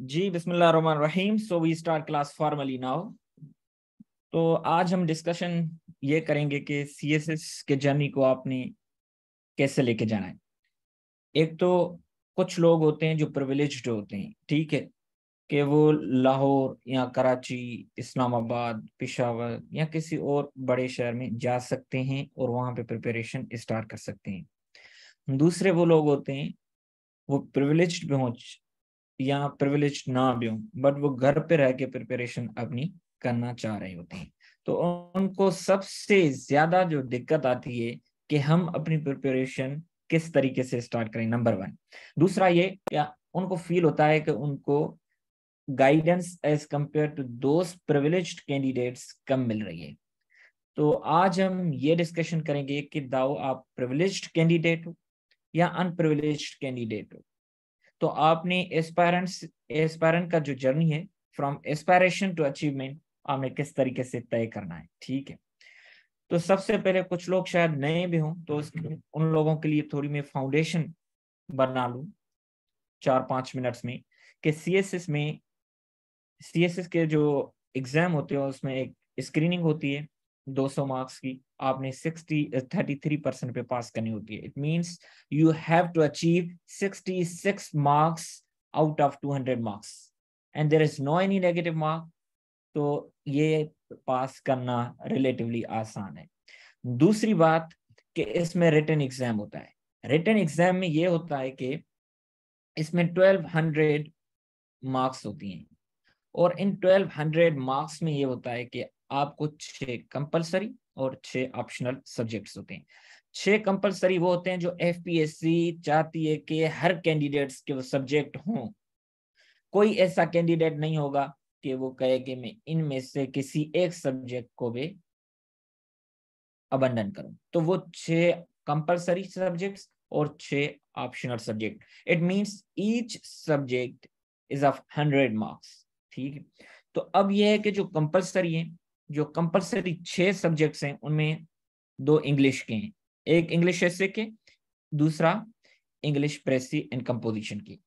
जी बिस्मिल्लाहिर्रहमानिर्रहीम। So we start class formally now. तो आज हम डिस्कशन ये करेंगे कि सीएसएस के जर्नी को आपने कैसे लेके जाना है। एक तो कुछ लोग होते हैं जो प्रिविलेज्ड होते हैं, ठीक है, कि वो लाहौर या कराची, इस्लामाबाद, पेशावर या किसी और बड़े शहर में जा सकते हैं और वहाँ पे प्रिपरेशन स्टार्ट कर सकते हैं। दूसरे वो लोग होते हैं, वो प्रिविलेज्ड भी हों या प्रिविलेज्ड ना भी हो, बट वो घर पे रह के प्रिपरेशन अपनी करना चाह रहे होते हैं। तो उनको सबसे ज्यादा जो दिक्कत आती है कि हम अपनी प्रिपरेशन किस तरीके से स्टार्ट करें, नंबर वन। दूसरा ये क्या उनको फील होता है कि उनको guidance as compare to those privileged candidates कम मिल रही है। तो आज हम ये डिस्कशन करेंगे कि दाओ आप प्रिविलेज्ड कैंडिडेट हो या अनप्रिविलेज्ड कैंडिडेट हो, तो आपने एस्पायरेंट का जो जर्नी है फ्रॉम एस्पायरेशन टू अचीवमेंट आपने किस तरीके से तय करना है, ठीक है। तो सबसे पहले कुछ लोग शायद नए भी हों, तो उन लोगों के लिए थोड़ी मैं फाउंडेशन बना लूं 4-5 मिनट्स में कि सीएसएस के जो एग्जाम होते हैं उसमें एक स्क्रीनिंग होती है 200 मार्क्स की। आपने 33% पे पास करनी होती है। It means you have to achieve 66 marks out of 200 marks and there is no any negative mark. तो ये पास करना रिलेटिवली आसान है। दूसरी बात कि इसमें रिटन एग्जाम होता है। रिटन एग्जाम में ये होता है कि इसमें 1200 मार्क्स होती हैं और इन 1200 मार्क्स में ये होता है कि आपको 6 कंपलसरी और 6 ऑप्शनल सब्जेक्ट्स होते हैं। 6 कंपलसरी वो होते हैं जो एफपीएससी चाहती है कि हर कैंडिडेट्स के वो सब्जेक्ट हों। कोई ऐसा कैंडिडेट नहीं होगा कि वो कहे कि मैं इनमें से किसी एक सब्जेक्ट को भी अबंडन करूं। तो वो 6 कंपलसरी सब्जेक्ट्स और 6 optional subject. It means each subject is of 100 marks, ठीक है। तो अब यह है कि जो कंपलसरी है, जो कंपलसरी 6 सब्जेक्ट्स हैं उनमें 2 इंग्लिश के हैं, एक इंग्लिश एसे के, दूसरा इंग्लिश प्रेसी एंड कंपोजिशन की।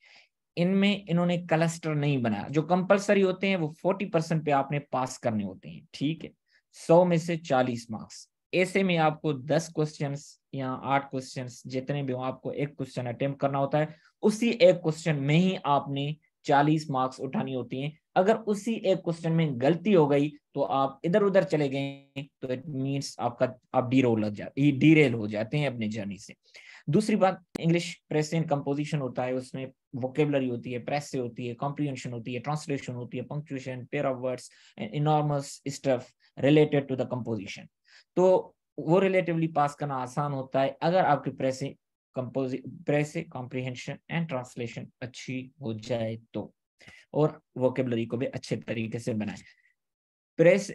इनमें इन्होंने क्लस्टर नहीं बनाया। जो कंपलसरी होते हैं वो 40% पे आपने पास करने होते हैं, ठीक है। 100 में से 40 मार्क्स। ऐसे में आपको 10 क्वेश्चंस या 8 क्वेश्चंस जितने भी हो, आपको एक क्वेश्चन अटेम्प्ट करना होता है। उसी एक क्वेश्चन में ही आपने 40 मार्क्स उठानी होती हैं। अगर उसी एक क्वेश्चन में गलती हो गई तो आप इधर उधर चले गए तो इट मींस आप डीरेल हो जाते हैं अपने जर्नी से। दूसरी बात, इंग्लिश प्रेस एंड कंपोजिशन होता है, उसमें वोकेबलरी होती है, प्रेस से होती है, कॉम्प्रिहेंशन होती है, ट्रांसलेशन होती है, punctuation, pair of words and enormous stuff related to the composition. तो वो रिलेटिवली पास करना आसान होता है अगर आपकी प्रेस कॉम्प्रिहेंशन एंड ट्रांसलेशन अच्छी हो जाए तो, और वोकेबलरी को भी अच्छे तरीके से बनाए। प्रेस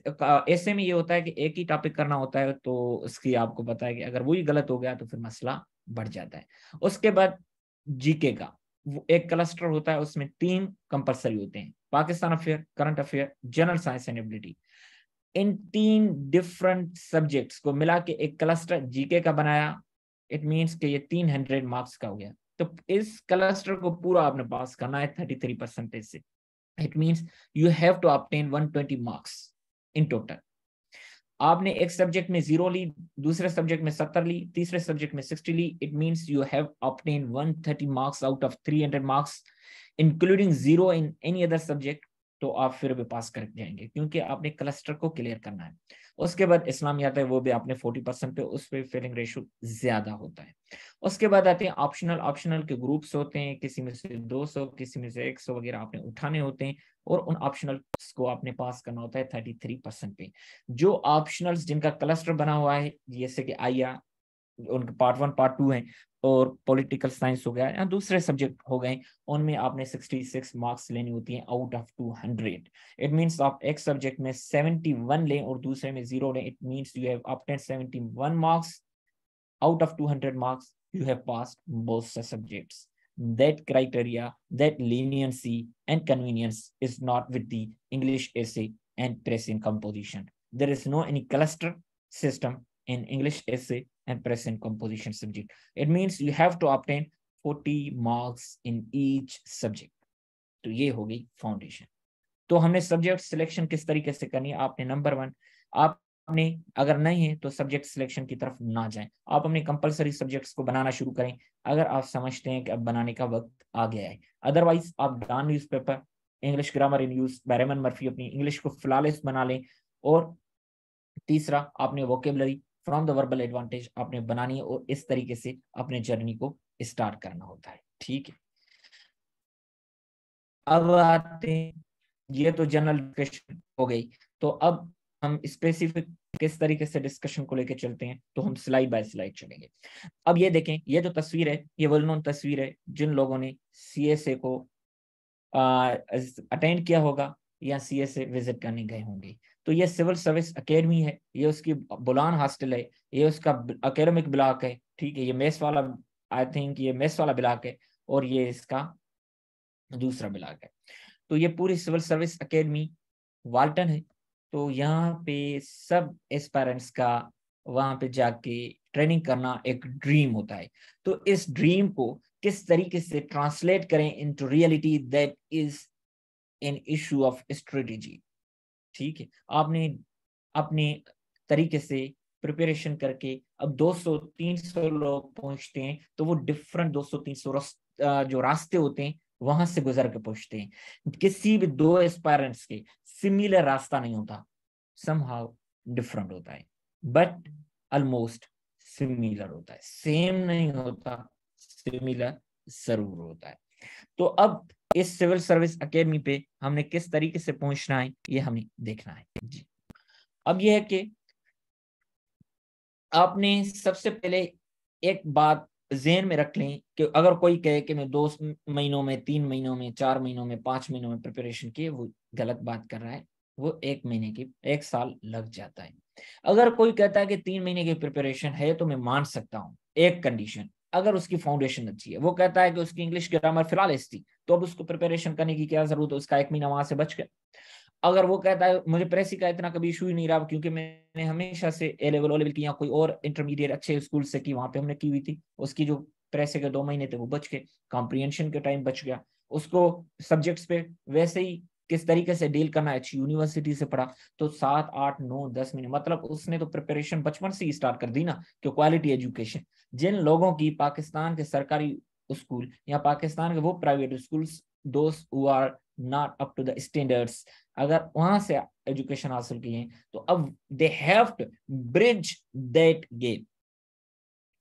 ऐसे में ये होता है कि एक ही टॉपिक करना होता है, तो उसकी आपको पता है कि अगर वही गलत हो गया तो फिर मसला बढ़ जाता है। उसके बाद जीके का एक क्लस्टर होता है, उसमें 3 कंपलसरी होते हैं, Pakistan affair, current affair, general science and ability. In 3 different subjects को मिला के एक क्लस्टर जीके का बनाया। इट मींस कि ये 300 मार्क्स का हो गया। तो इस क्लस्टर को पूरा आपने पास करना है 33% से। It means you have to obtain 120 marks in total. आपने एक सब्जेक्ट में 0 ली, दूसरे सब्जेक्ट में 70 ली, तीसरे सब्जेक्ट में 60 ली। It means you have obtain 130 marks out of 300 marks including 0 in any other subject. तो आप फिर भी पास कर जाएंगे क्योंकि आपने क्लस्टर को क्लियर करना है। उसके बाद इस्लामी आता है, वो भी आपने 40% पे, उस पर फेलिंग रेशो ज्यादा होता है। उसके बाद आते हैं ऑप्शनल। ऑप्शनल के ग्रुप्स होते हैं, किसी में से 200, किसी में से 100 वगैरह आपने उठाने होते हैं और उन ऑप्शनल को आपने पास करना होता है 33% पे। जो ऑप्शनल्स जिनका क्लस्टर बना हुआ है, जैसे कि आईया, उनके पार्ट 1 पार्ट 2 हैं, और पॉलिटिकल साइंस हो गया या दूसरे सब्जेक्ट हो गए, उनमें आपने 66 मार्क्स लेनी होती हैं आउट ऑफ 200। इट मींस आप एक सब्जेक्ट में 71 लें और दूसरे में 0 लें। It means you have obtain 71 marks out of 200 marks. You have passed both the subjects. That criteria, that leniency and convenience is not with the English essay and press in composition. There is no any cluster system in English essay and press in composition subject. It means you have to obtain 40 marks in each subject. तो ये हो गई foundation. तो हमने subject selection किस तरीके से करनी है, आपने नंबर 1, आपने अगर नहीं है तो सब्जेक्ट सिलेक्शन की तरफ ना जाएं, आप अपने कंपलसरी सब्जेक्ट्स को बनाना शुरू करें अगर आप समझते हैं कि अब बनाने का वक्त आ गया है। अदरवाइज आप Dawn newspaper, English grammar in use by Raymond Murphy, अपनी इंग्लिश को फ्लॉलेस बना लें। और तीसरा, आपने vocabulary from the verbal advantage आपने बनानी है और इस तरीके से अपने जर्नी को स्टार्ट करना होता है। ठीक है, अब आते हैं, ये तो जनरल डिस्कशन हो गई। तो अब हम स्पेसिफिक किस तरीके से डिस्कशन को लेकर चलते हैं, तो हम स्लाइड बाय स्लाइड चलेंगे। अब ये देखें, ये जो तस्वीर है ये वेल नोन तस्वीर है जिन लोगों ने सीएसए को अटेंड किया होगा या सीएसए विजिट करने गए होंगे। तो ये सिविल सर्विस एकेडमी है, ये उसकी बुलान हॉस्टल है, ये उसका एकेडमिक ब्लॉक है। ठीक है, ये मेस वाला, आई थिंक ये मेस वाला ब्लॉक है और ये इसका दूसरा ब्लॉक है। तो ये पूरी सिविल सर्विस एकेडमी वाल्टन है। तो यहाँ पे सब एस्पायरेंट्स का वहां पे जाके ट्रेनिंग करना एक ड्रीम होता है। तो इस ड्रीम को किस तरीके से ट्रांसलेट करें into reality, that is an issue of strategy. ठीक है, आपने अपने तरीके से प्रिपरेशन करके, अब 200-300 लोग पहुंचते हैं तो वो डिफरेंट 200-300 जो रास्ते होते हैं वहां से गुजर के पहुंचते हैं। किसी भी दो एस्पायरेंट्स के सिमिलर रास्ता नहीं होता, समहाउ डिफरेंट होता है, बट ऑलमोस्ट सिमिलर होता है। सेम नहीं होता, सिमिलर जरूर होता है। तो अब इस सिविल सर्विस एकेडमी पे हमने किस तरीके से पहुंचना है ये हमें देखना है जी। अब यह है कि आपने सबसे पहले एक बात ज़हन में रख लें कि अगर कोई कहे कि मैं 2 महीनों में, 3 महीनों में, 4 महीनों में, 5 महीनों में प्रिपरेशन की, वो गलत बात कर रहा है। वो 1 महीने की, 1 साल लग जाता है। अगर कोई कहता है कि 3 महीने की प्रिपरेशन है तो मैं मान सकता हूँ, एक कंडीशन, अगर उसकी फाउंडेशन अच्छी है। वो कहता है कि उसकी इंग्लिश ग्रामर फिलहाल ऐसी, तो अब उसको प्रिपरेशन करने की क्या जरूरत है, उसका 1 महीना वहां से बच गया। अगर वो कहता है मुझे प्रेसी का इतना कभी इशू ही नहीं रहा क्योंकि मैंने हमेशा से ए लेवल, ओ लेवल की या कोई और इंटरमीडिएट अच्छे स्कूल से की, वहां पे हमने की हुई थी, उसकी जो प्रेसे के 2 महीने थे वो बच गए, कॉम्प्रिहेंशन के टाइम बच गया, उसको सब्जेक्ट्स पे वैसे ही किस तरीके से डील करना है, अच्छी यूनिवर्सिटी से पढ़ा, तो 7, 8, 9, 10 महीने, मतलब उसने तो प्रिपरेशन बचपन से ही स्टार्ट कर दी ना, कि क्वालिटी एजुकेशन। जिन लोगों की पाकिस्तान के सरकारी स्कूल या पाकिस्तान के वो private schools, those who are not up to the standards, अगर वहां से एजुकेशन हासिल की है तो अब they have to bridge that gap.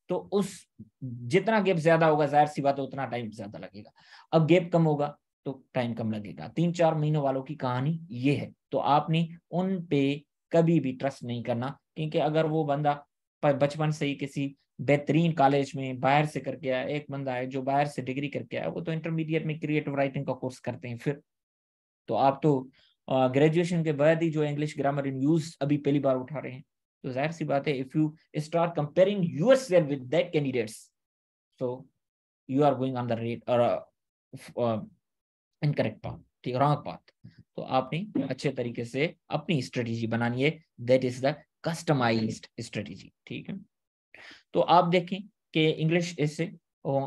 तो उस जितना गैप ज्यादा होगा, जाहिर सी बात है उतना टाइम ज्यादा लगेगा। अब गैप कम होगा तो टाइम कम लगेगा। 3-4 महीनों वालों की कहानी ये है। तो आपने उन पे कभी भी ट्रस्ट नहीं करना, क्योंकि अगर वो बंदा बचपन से ही किसी बेहतरीन कॉलेज में बाहर से करके आया, एक बंदा है जो बाहर से डिग्री करके आया, वो तो इंटरमीडिएट में क्रिएटिव राइटिंग का कोर्स करते हैं, फिर तो आप तो ग्रेजुएशन के बाद ही जो इंग्लिश ग्रामर इन यूज अभी पहली बार उठा रहे हैं। तो जाहिर सी बात है, if you start comparing yourself with that candidates, so you are going on the right और इनकरेक्ट पाथ, ठीक, रॉन्ग पाथ। तो आपने अच्छे तरीके से अपनी स्ट्रेटेजी बनानी है, that is the customized strategy. ठीक है, तो आप देखें कि इंग्लिश एसे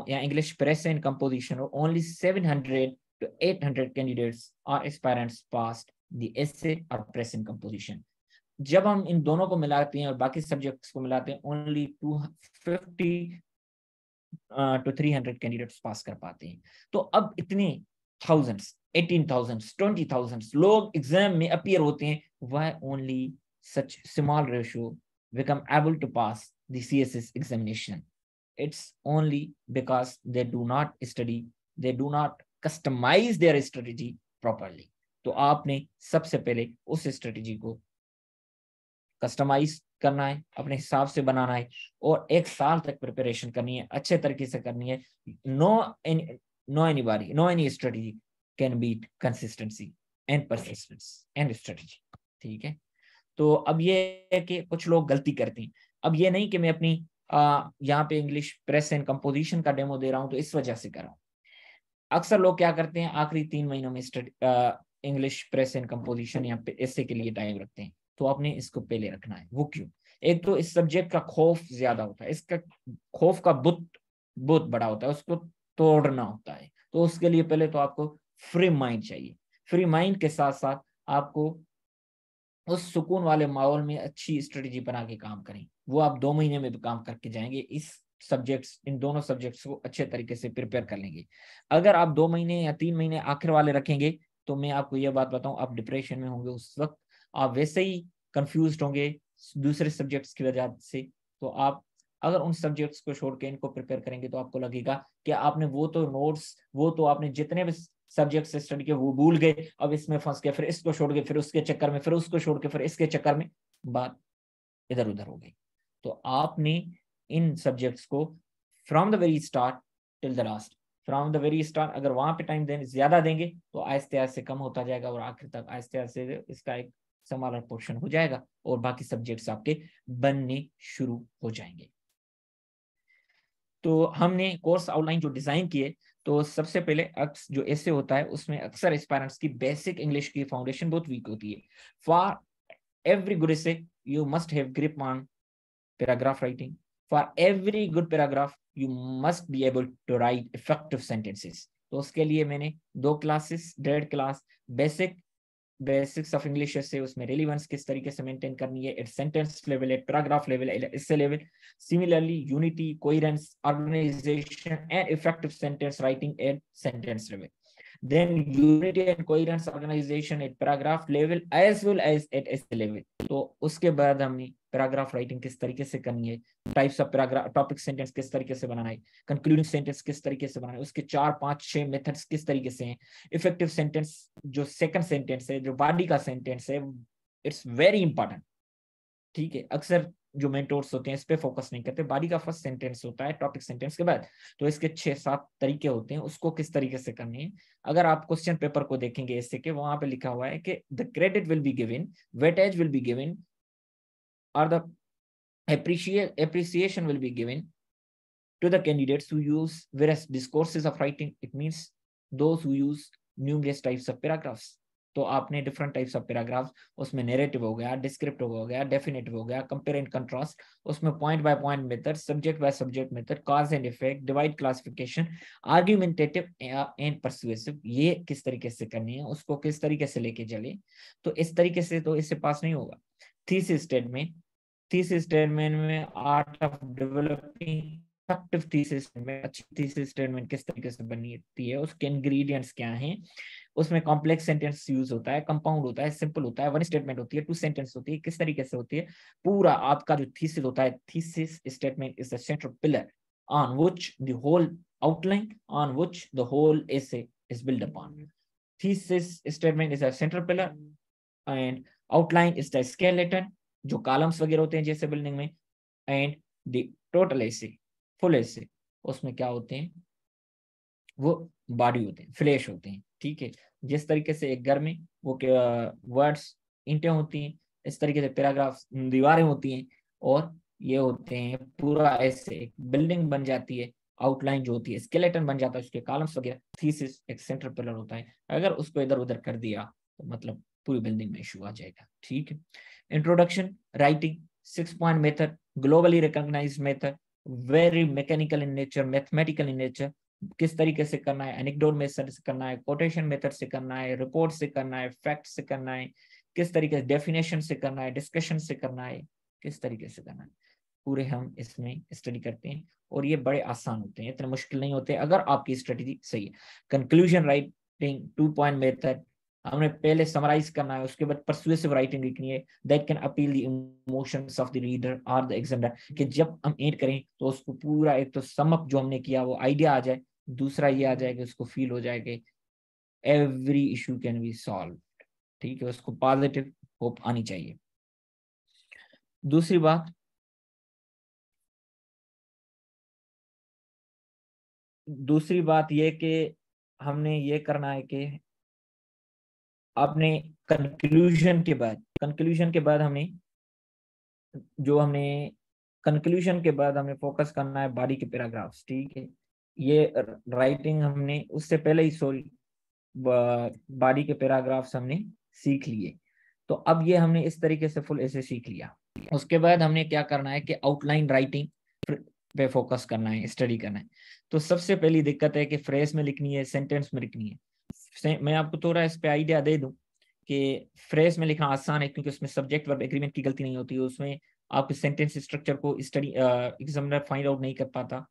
या English precis and composition, only 700 to 800 candidates or aspirants passed the essay or press and composition। जब हम इन दोनों को मिलाते हैं और बाकी सब्जेक्ट्स को मिलाते हैं, ओनली 250 to 300 कैंडिडेट्स पास कर पाते हैं। तो अब इतने थाउजेंड्स, 18,000, 20,000 लोग एग्जाम में अपीयर होते हैं, why only such small ratio become able to pass the CSS examination? It's only because they do not study, they do not customize their strategy properly। तो आपने सबसे पहले उस स्ट्रेटेजी को कस्टमाइज करना है, अपने हिसाब से बनाना है और 1 साल तक प्रिपरेशन करनी है, अच्छे तरीके से करनी है। No any strategy can beat consistency and persistence and strategy. ठीक है, तो अब ये है कि कुछ लोग गलती करते हैं। अब ये नहीं कि मैं अपनी यहाँ पे इंग्लिश प्रेस एंड कंपोजिशन का डेमो दे रहा हूँ तो इस वजह से कर रहा हूँ। अक्सर लोग क्या करते हैं, आखिरी 3 महीनों में इंग्लिश प्रेस एंड कंपोजिशन या ऐसे के लिए टाइम रखते हैं। तो आपने इसको पहले रखना है। वो क्यों? एक तो इस सब्जेक्ट का खौफ ज्यादा होता है, इसका खौफ का बुत बहुत बड़ा होता है, उसको तोड़ना होता है। तो उसके लिए पहले तो आपको फ्री माइंड चाहिए। फ्री माइंड के साथ साथ आपको उस सुकून वाले माहौल में अच्छी स्ट्रेटेजी बना के काम करें। वो आप 2 महीने में भी काम करके जाएंगे। इन दोनों सब्जेक्ट्स को अच्छे तरीके से प्रिपेयर कर लेंगे। अगर आप 2 महीने या 3 महीने आखिर वाले रखेंगे तो मैं आपको ये बात बताऊं, आप डिप्रेशन में होंगे उस वक्त, आप वैसे ही कंफ्यूज होंगे दूसरे सब्जेक्ट्स की वजह से। तो आप अगर उन सब्जेक्ट्स को छोड़ के इनको प्रिपेयर करेंगे तो आपको लगेगा कि आपने वो तो नोट्स, वो तो आपने जितने भी सब्जेक्ट से स्टडी किया वो भूल गए, अब इसमें फंस गए, फिर इसको छोड़ गए, फिर उसके चक्कर में, फिर उसको छोड़ के, फिर इसके चक्कर में बात इधर उधर हो गई। तो आपने इन सब्जेक्ट्स को from the very start till the last, from the very start अगर वहां पे टाइम ज्यादा देंगे तो आहिस्ते आहिस्ते कम होता जाएगा और आखिर तक आहिस्ते आहिस्ते इसका एक समालर पोर्शन हो जाएगा और बाकी सब्जेक्ट्स आपके बनने शुरू हो जाएंगे। तो हमने कोर्स आउटलाइन जो डिजाइन किए, तो सबसे पहले जो ऐसे होता है उसमें अक्सर एस्पायरेंट्स की बेसिक इंग्लिश की फाउंडेशन बहुत वीक होती है। For every good essay you must have grip on paragraph writing. For every good paragraph you must be able to write effective sentences. तो उसके लिए मैंने 2 classes, 1.5 class basics of English से, उसमें रिलीवेंस किस तरीके से मेंटेन करनी है at sentence level, at paragraph level, at essay level, similarly unity, coherence, organisation and effective sentence writing at sentence level, then unity and coherence organization at paragraph level as well as at essay level. तो उसके बाद हमने paragraph writing किस तरीके से करनी है, types of paragraph, topic sentence किस तरीके से बनाना है, कंक्लूडिंग सेंटेंस किस तरीके से बनाना है, उसके 4, 5, 6 मेथड्स किस तरीके से हैं, इफेक्टिव सेंटेंस जो सेकंड सेंटेंस है, जो बॉडी का सेंटेंस है, इट्स वेरी इंपॉर्टेंट। ठीक है, अक्सर जो मेंटोर्स होते हैं इस पे फोकस नहीं करते, बॉडी का फर्स्ट सेंटेंस होता है टॉपिक सेंटेंस के बाद। तो इसके 6-7 तरीके होते हैं, उसको किस तरीके से करनी है। अगर आप क्वेश्चन पेपर को देखेंगे इससे के, वहां पे लिखा हुआ है कि the credit will be given, weightage will be given, और the appreciation will be given to the candidates who use various discourses of writing. It means those who use numerous types of paragraphs. तो आपने different types of paragraphs, उसमें narrative हो गया, descriptive हो गया, definitive हो गया, कंपेयर एंड कंट्रास्ट, उसमें point by point method, subject by subject method, cause and effect, divide classification, argumentative and persuasive, ये किस तरीके से करनी है, उसको किस तरीके से लेके चले। तो इस तरीके से तो इससे पास नहीं होगा। थीसिस स्टेटमेंट, थीसिस स्टेटमेंट में art of developing effective thesis में, अच्छी थीसिस स्टेटमेंट किस तरीके से बनती है, उसके इंग्रेडिएंट्स क्या हैं, उसमें कॉम्प्लेक्स सेंटेंस यूज होता है, कंपाउंड होता है, सिंपल होता है, वन स्टेटमेंट होती है, 2 सेंटेंस होती है, किस तरीके से होती है, पूरा आपका जो थीसिस होता है, thesis statement is the central pillar on which the whole outline, on which the whole essay is built upon. Thesis statement is a central pillar and outline is the skeleton, जो columns वगैरह होते हैं जैसे building में, and the total essay, full essay, उसमें क्या होते हैं, वो बॉडी होते हैं, फ्लैश होते हैं। ठीक है, जिस तरीके से एक घर में वो वर्ड्स ईंटें होती हैं, इस तरीके से पैराग्राफ दीवारें होती हैं, और ये होते हैं पूरा ऐसे एक बिल्डिंग बन जाती है, आउटलाइन जो होती है स्केलेटन बन जाता है, उसके कॉलम्स वगैरह, थीसिस एक सेंट्रल पिलर होता है। अगर उसको इधर उधर कर दिया तो मतलब पूरी बिल्डिंग में इशू आ जाएगा। ठीक है, introduction, writing, 6 point method, globally recognised method, very mechanical in nature, mathematical in nature, किस तरीके से करना है, एनेक्डोट मेथड से करना है, कोटेशन मेथड से करना है, रिपोर्ट से करना है, फैक्ट से करना है, किस तरीके से डेफिनेशन से करना है, डिस्कशन से करना है, किस तरीके से करना है, पूरे हम इसमें स्टडी करते हैं। और ये बड़े आसान होते हैं, इतने मुश्किल नहीं होते अगर आपकी स्ट्रेटेजी सही है। कंक्लूजन राइटिंग, 2 पॉइंट मेथड, हमने पहले समराइज करना है, उसके बाद परसुएसिव राइटिंग लिखनी है that can appeal the emotions of the reader और द एग्जामिनर, कि जब हम एड करें तो उसको पूरा एक तो समअप जो हमने किया वो आइडिया आ जाए, दूसरा ये आ जाएगा उसको फील हो जाएगा every issue can be solve. ठीक है, उसको पॉजिटिव होप आनी चाहिए। दूसरी बात ये कि हमने ये करना है कि आपने कंक्लूजन के बाद हमें फोकस करना है बॉडी के पैराग्राफ्स। ठीक है, ये राइटिंग हमने उससे पहले ही सॉरी बॉडी के पैराग्राफ्स हमने सीख लिए। तो अब ये हमने इस तरीके से फुल ऐसे सीख लिया। उसके बाद हमने क्या करना है कि आउटलाइन राइटिंग पे फोकस करना है, स्टडी करना है। तो सबसे पहली दिक्कत है कि फ्रेज में लिखनी है, सेंटेंस में लिखनी है। मैं आपको थोड़ा इस पे आइडिया दे दूं कि फ्रेज में लिखना आसान है क्योंकि उसमें सब्जेक्ट वर्ब एग्रीमेंट की गलती नहीं होती है, उसमें आपके सेंटेंस स्ट्रक्चर को स्टडी एग्जामिनर फाइंड आउट नहीं कर पाता।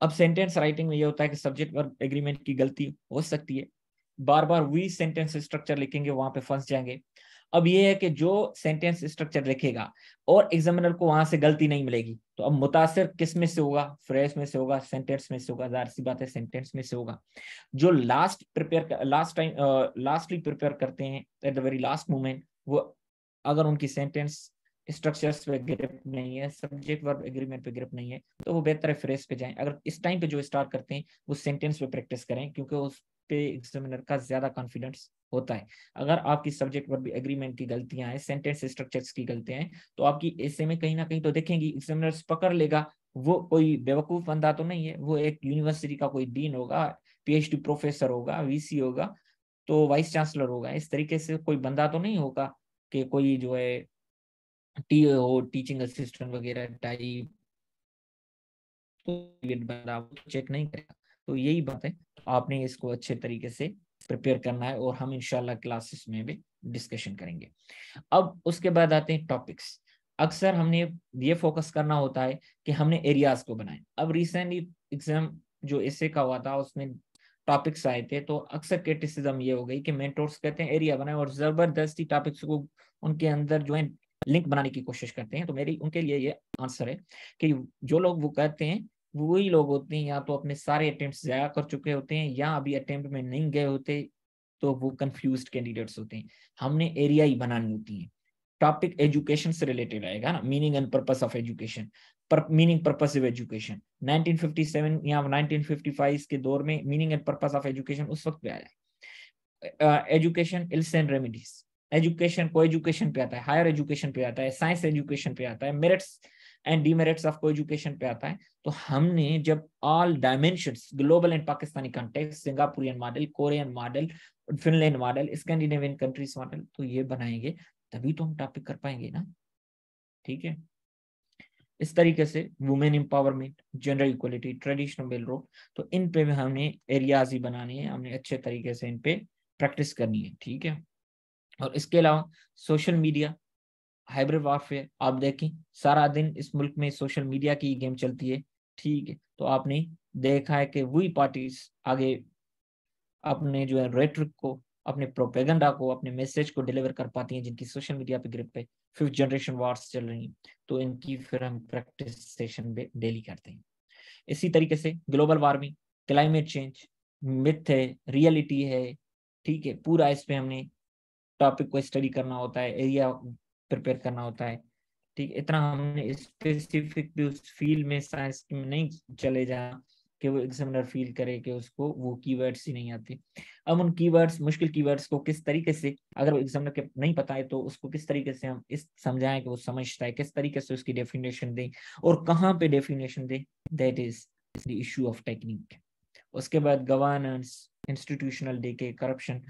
अब सेंटेंस राइटिंग में ये होता है कि सब्जेक्ट वर्ब एग्रीमेंट की गलती हो सकती है, बार बार वही सेंटेंस स्ट्रक्चर लिखेंगे, वहां पे फंस जाएंगे। अब ये है कि जो सेंटेंस स्ट्रक्चर लिखेगा और एग्जामिनर को वहां से गलती नहीं मिलेगी, तो अब मुतासिर किस में से होगा, फ्रेज में से होगा, सेंटेंस में से होगा, जाहिर सी बात है सेंटेंस में से होगा। जो लास्टली प्रिपेयर करते हैं at the very last moment, वो अगर उनकी सेंटेंस स्ट्रक्चर्स पे ग्रिप नहीं है, सब्जेक्ट वर्ब एग्रीमेंट पे ग्रिप नहीं है, तो वो बेहतर है फ्रेज पे जाएं। अगर इस टाइम पे जो स्टार्ट करते हैं वो सेंटेंस पे प्रैक्टिस करें क्योंकि उस पे एग्जामिनर का ज्यादा कॉन्फिडेंस होता है। अगर आपकी सब्जेक्ट वर्ब एग्रीमेंट की गलतियां हैं, सेंटेंस स्ट्रक्चर्स की गलतियां हैं, तो आपकी ऐसे में कहीं ना कहीं तो देखेंगी, एग्जामिनर पकड़ लेगा। वो कोई बेवकूफ बंदा तो नहीं है, वो एक यूनिवर्सिटी का कोई डीन होगा, पीएचडी प्रोफेसर होगा, वीसी होगा, तो वाइस चांसलर होगा। इस तरीके से कोई बंदा तो नहीं होगा कि कोई जो है हो टीचिंग असिस्टेंट वगैरह टाइप, तो बंदा चेक नहीं करेगा। तो यही बात है, तो आपने इसको अच्छे तरीके से प्रिपेयर करना है और हम इंशाल्लाह क्लासेस में भी डिस्कशन करेंगे। अब उसके बाद आते हैं टॉपिक्स। अक्सर हमने ये फोकस करना होता है कि हमने एरियाज को बनाए। अब रिसेंटली एग्जाम जो एसए का हुआ था उसमें टॉपिक्स आए थे, तो अक्सर क्रिटिसिज्म ये हो गई कि मेंटोर्स कहते हैं एरिया बनाए और जबरदस्ती टॉपिक्स को उनके अंदर जो है लिंक बनाने की कोशिश करते हैं। तो मेरी उनके लिए ये आंसर है कि जो लोग वो कहते हैं वही लोग होते हैं या तो अपने सारे अटेम्प्ट्स ज़ाया कर चुके होते हैं या अभी अटेम्प्ट में नहीं गए होते, तो वो कंफ्यूज्ड कैंडिडेट्स होते हैं। हमने एरिया ही बनानी होती है। टॉपिक एजुकेशन से रिलेटेड आएगा ना, meaning and purpose of education, meaning purposive education. 1957 या 1955 के दौर में meaning and purpose of education उस वक्त पे आया। Education ills and remedies, education को एजुकेशन पे आता है, हायर एजुकेशन पे आता है, साइंस एजुकेशन पे आता है, मेरिट्स एंड डीमेरिट्स ऑफ को एजुकेशन पे आता है। तो हमने जब all dimensions, global and Pakistani context, Singaporean model, Korean model, Finland model, Scandinavian countries model, तो ये बनाएंगे तभी तो हम टॉपिक कर पाएंगे ना। ठीक है, इस तरीके से women empowerment, gender equality, traditional male role, तो इन पे भी हमने एरियाज ही बनाने हैं, हमने अच्छे तरीके से इन पे प्रैक्टिस करनी है। ठीक है, और इसके अलावा सोशल मीडिया, हाइब्रिड वॉरफेयर, आप देखें सारा दिन इस मुल्क में सोशल मीडिया की गेम चलती है। ठीक है, तो आपने देखा है कि वही पार्टीज आगे अपने जो है रेटरिक को, अपने प्रोपेगेंडा को, अपने मैसेज को डिलीवर कर पाती हैं जिनकी सोशल मीडिया पे ग्रिप पे फिफ्थ जनरेशन वार्स चल रही हैं, तो इनकी फिर हम प्रैक्टिस सेशन डेली करते हैं। इसी तरीके से global warming, climate change, myth है, रियलिटी है, ठीक है, पूरा इस पे हमने टॉपिक को स्टडी करना होता है, एरिया प्रिपेयर करना होता है। ठीक, इतना हमने स्पेसिफिक उस फील्ड में साइंस में नहीं चले जाना कि वो एग्जामिनर फील करे कि उसको वो कीवर्ड्स ही नहीं आते। अब उन कीवर्ड्स, मुश्किल कीवर्ड्स को किस तरीके से, अगर एग्जामिनर के नहीं पता है तो उसको किस तरीके से हम इस समझाएं कि वो समझता है, किस तरीके से उसकी डेफिनेशन दें और कहाँ पे डेफिनेशन दें, that is the issue of technique. उसके बाद governance, institutional decay, corruption,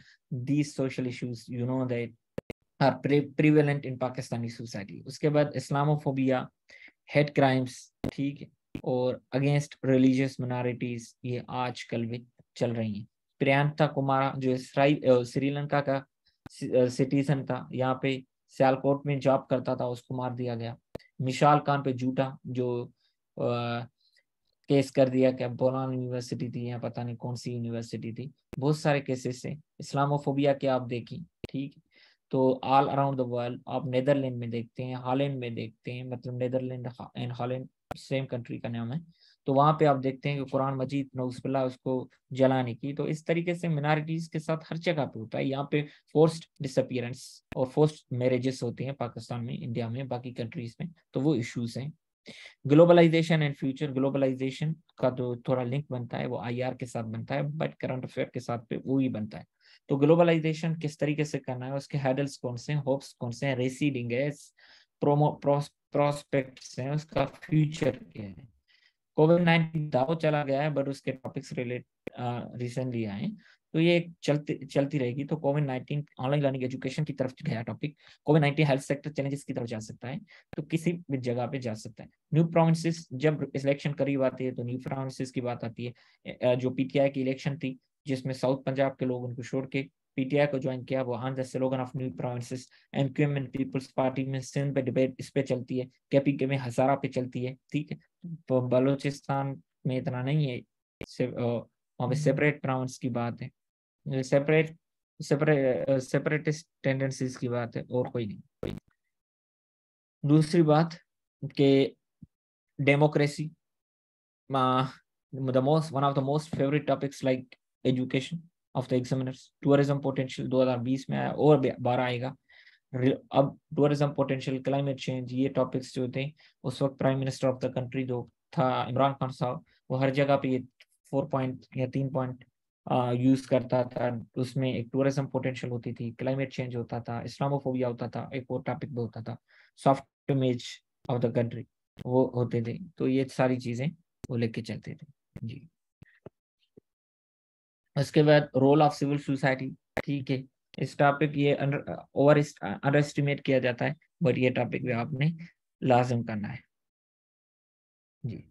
these social issues you know that are prevalent in Pakistani society. उसके बाद इस्लामोफोबिया, हेड क्राइम्स, ठीक है, और अगेंस्ट रिलीजियस मिनॉरिटीज, ये आजकल भी चल रही हैं। प्रियंका कुमारा जो श्रीलंका का सिटीजन था, यहाँ पे सियालकोट में जॉब करता था, उसको मार दिया गया। मिशाल खान पे झूठा जो केस कर दिया, क्या बोलान यूनिवर्सिटी थी या पता नहीं कौन सी यूनिवर्सिटी थी, बहुत सारे केसेस से इस्लामोफोबिया के आप देखिए। ठीक, तो ऑल अराउंड द वर्ल्ड आप नेदरलैंड में देखते हैं, हॉलैंड में देखते हैं, मतलब Netherland and Holland same country का नाम है, तो वहां पे आप देखते हैं कि कुरान मजीद नौजुबिल्लाह उसको जलाने की। तो इस तरीके से मिनॉरिटीज के साथ हर जगह पे होता है। यहाँ पे फोर्स्ड डिसअपियरेंस और फोर्स्ड मैरिजेस होते हैं पाकिस्तान में, इंडिया में, बाकी कंट्रीज में, तो वो इश्यूज हैं। ग्लोबलाइजेशन एंड फ्यूचर, ग्लोबलाइजेशन का जो थोड़ा लिंक बनता है वो आईआर के साथ बनता है, बट करंट अफेयर के साथ पे वो ही बनता है। तो ग्लोबलाइजेशन किस तरीके से करना है, उसके हैडल्स कौन से हैं, होप्स कौन से हैं, रेसीडिंग है, प्रोस्पेक्ट्स हैं, उसका फ्यूचर क्या है। कोविड-19 दाव चला गया है बट उसके टॉपिक्स रिसेंटली आए, तो ये चलती रहेगी। तो कोविड-19 ऑनलाइन लर्निंग एजुकेशन की तरफ गया टॉपिक, कोविड-19 हेल्थ सेक्टर चैलेंजेस की तरफ जा सकता है, तो किसी भी जगह पे जा सकता है। न्यू प्रोविंसेस, जब इलेक्शन करीब आती है तो न्यू प्रोविंसेस की बात आती है। जो पीटीआई की इलेक्शन थी जिसमें साउथ पंजाब के लोग उनको छोड़ के पीटीआई को ज्वाइन किया। वो on the slogan of new provinces, MQM and peoples party में सिंध पे डिबेट इस पे चलती है, केपीके में हजारा पे चलती है, ठीक है। तो बलूचिस्तान में इतना नहीं है, वहाँ पे सेपरेट प्रोविंस की बात है, सेपरेटिस्ट टेंडेंसीज की बात है, और कोई नहीं। दूसरी बात कि democracy, one of the most favorite topics like education of the examiners, tourism potential 2020 में आया और 12 आएगा। अब टूरिज्म पोटेंशियल, क्लाइमेट चेंज, ये टॉपिक्स जो थे उस वक्त prime minister of the country जो था इमरान खान साहब, वो हर जगह पे ये 4 पॉइंट या 3 पॉइंट यूज करता था। उसमें एक टूरिज्म पोटेंशियल होती थी, क्लाइमेट चेंज होता था, इस्लामोफोबिया होता था, एक और टॉपिक भी होता था soft image of the country, वो होते थे। तो ये सारी चीजें वो लेके चलते थे जी। उसके बाद रोल ऑफ सिविल सोसाइटी, ठीक है। इस टॉपिक ये अंडर एस्टिमेट किया जाता है, बट ये टॉपिक भी आपने लाजिम करना है जी।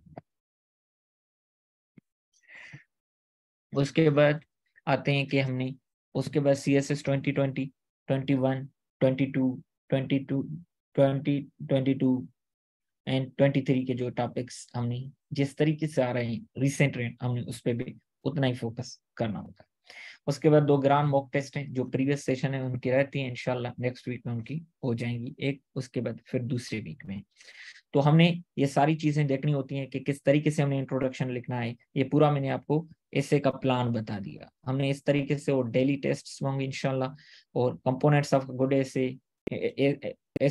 उसके बाद आते हैं कि हमने उसके बाद CSS 2020, 21, 22, 22, 2022 एंड 23 के जो टॉपिक्स हमने जिस तरीके से आ रहे हैं रिसेंट ट्रेंड, हमने उस पर भी उतना ही फोकस करना होता है। उसके बाद 2 ग्रांड मॉक टेस्ट हैं, जो प्रीवियस सेशन है उनकी रहती है, इंशाल्लाह नेक्स्ट वीक में उनकी हो जाएंगी एक, उसके बाद फिर दूसरे वीक में। तो हमने ये सारी चीजें देखनी होती हैं कि किस तरीके से हमने इंट्रोडक्शन लिखना है। ये पूरा मैंने आपको ऐसे का प्लान बता दिया हमने इस तरीके से, और डेली टेस्ट्स होंगे इंशाल्लाह, और कंपोनेंट्स ऑफ गुड ऐसे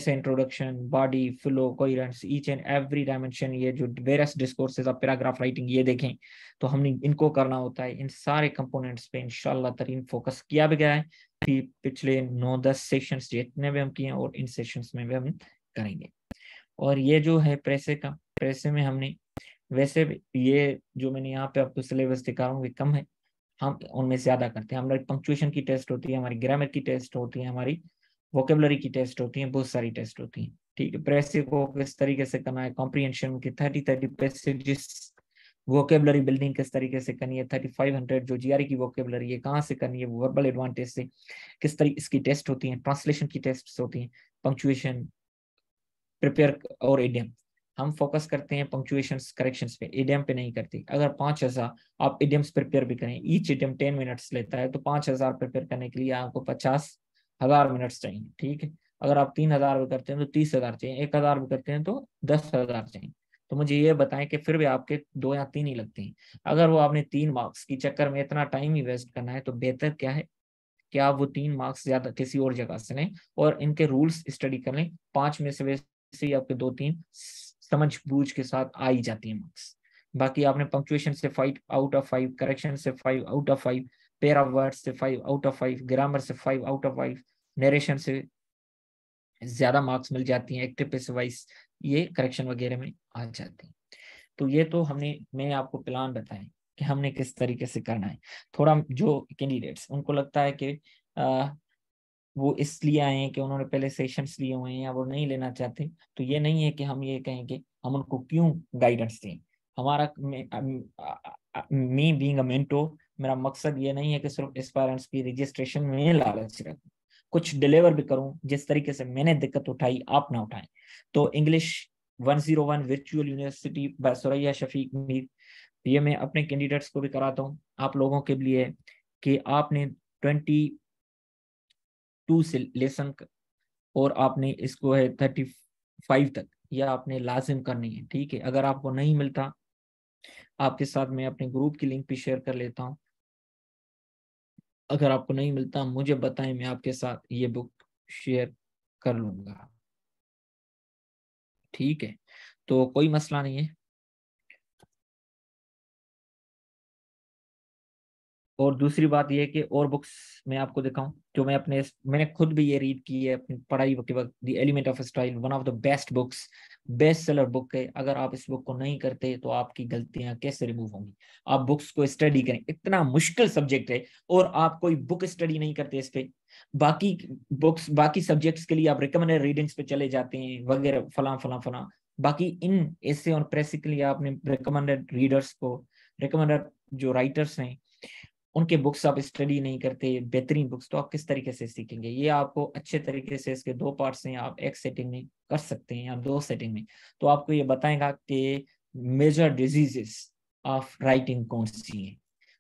introduction, body, flow, coherence, each and every dimension, ये जो various discourses of paragraph writing ये देखें, तो हमने इनको करना होता है। इन सारे कंपोनेंट्स पे इंशाल्लाह तरीन फोकस किया भी गया है कि पिछले 9-10 सेशंस जितने भी हम किए हैं, और इन सेशंस में भी हम करेंगे। और ये जो है प्रेसे में हमने वैसे भी ये जो मैंने यहाँ पे आपको सिलेबस दिखा रहा हूँ कम है, हम उनमें ज्यादा करते हैं। हमारी पंक्चुएशन की टेस्ट होती है, हमारी ग्रामर की टेस्ट होती है, हमारी वोकेबलरी की टेस्ट होती है, बहुत सारी टेस्ट होती है, ठीक है। प्रेसे को किस तरीके से करना है, कॉम्प्रीहेंशन की 30 पैसेजेस, वोकेबलरी बिल्डिंग किस तरीके से करनी है, 3500 जो जीआरई की वोकेबलरी है कहाँ से करनी है, वर्बल एडवांटेज से किस तरीके इसकी टेस्ट होती है, ट्रांसलेशन की टेस्ट होती है, पंक्चुएशन, प्रिपेयर और इडियम। हम फोकस करते हैं पंक्चुएशन करेक्शंस पे, इडियम पे नहीं करते। अगर 5000 आप इडियम्स प्रिपेयर भी करें, ईच इडियम 10 मिनट्स लेता है, तो 5000 प्रिपेयर करने के लिए आपको 50,000 मिनट्स चाहिए, ठीक है। अगर आप 3000 भी करते हैं तो 30,000 चाहिए, 1000 भी करते हैं तो 10,000 चाहिए। तो मुझे ये बताएं कि फिर भी आपके 2 या 3 ही लगते हैं। अगर वो आपने 3 मार्क्स की चक्कर में इतना टाइम ही वेस्ट करना है, तो बेहतर क्या है कि आप वो 3 मार्क्स ज्यादा किसी और जगह से लें और इनके रूल्स स्टडी कर लें। 5 में से वैसे ही आपके 2-3 समझ बूझ के साथ आ ही जाती है मार्क्स। बाकी आपने पंक्चुएशन से 5 आउट ऑफ 5, करेक्शन से 5 out of 5, pair of words से 5 आउट ऑफ 5, ग्रामर से 5 आउट ऑफ 5, नरेशन से ज्यादा मार्क्स मिल जाती हैं, एक्टिव पैसिव वॉइस ये करेक्शन वगैरह में आ जाती हैं। तो ये तो मैंने आपको प्लान बताया कि हमने किस तरीके से करना है। थोड़ा जो कैंडिडेट्स उनको लगता है कि वो इसलिए आए हैं कि उन्होंने पहले सेशंस लिए हुए हैं या वो नहीं लेना चाहते, तो ये नहीं है कि हम ये कहें कि हम उनको क्यों गाइडेंस दें। हमारा मी बीइंग अ मेंटोर, मेरा मकसद ये नहीं है कि सिर्फ एस्पायरेंट्स की रजिस्ट्रेशन में लालच रखूं, कुछ डिलीवर भी करूं। जिस तरीके से मैंने दिक्कत उठाई आप ना उठाएं। तो English 101 virtual university by Suraiya Shafiq Mir, ये मैं अपने कैंडिडेट्स को भी कराता हूँ, आप लोगों के लिए, कि आपने 22 से लेसन और आपने इसको है 35 तक, यह आपने लाजिम करनी है, ठीक है। अगर आपको नहीं मिलता, आपके साथ मैं अपने ग्रुप की लिंक भी शेयर कर लेता हूँ। अगर आपको नहीं मिलता मुझे बताएं, मैं आपके साथ ये बुक शेयर कर लूंगा, ठीक है। तो कोई मसला नहीं है। और दूसरी बात यह है कि और बुक्स मैं आपको दिखाऊं जो मैंने खुद भी ये रीड की है अपनी पढ़ाई के वक्त। The element of style, one of the best books, best seller book है। अगर आप इस बुक को नहीं करते तो आपकी गलतियां कैसे रिमूव होंगी। आप बुक्स को स्टडी करें, इतना मुश्किल सब्जेक्ट है और आप कोई बुक स्टडी नहीं करते इस पे। बाकी बुक्स, बाकी सब्जेक्ट्स के लिए आप रिकमेंडेड रीडिंग्स पे चले जाते हैं वगैरह, फला फला फला। बाकी इन ऐसे और प्रेसिकली आपने रिकमेंडेड रीडर्स को, रिकमेंडेड जो राइटर्स हैं उनके बुक्स आप स्टडी नहीं करते बेहतरीन बुक्स, तो आप किस तरीके से सीखेंगे? ये आपको अच्छे तरीके से इसके दो पार्ट्स हैं, आप एक सेटिंग में कर सकते हैं या दो सेटिंग में। तो आपको ये बताएगा कि मेजर डिजीजेस ऑफ राइटिंग कौन सी हैं।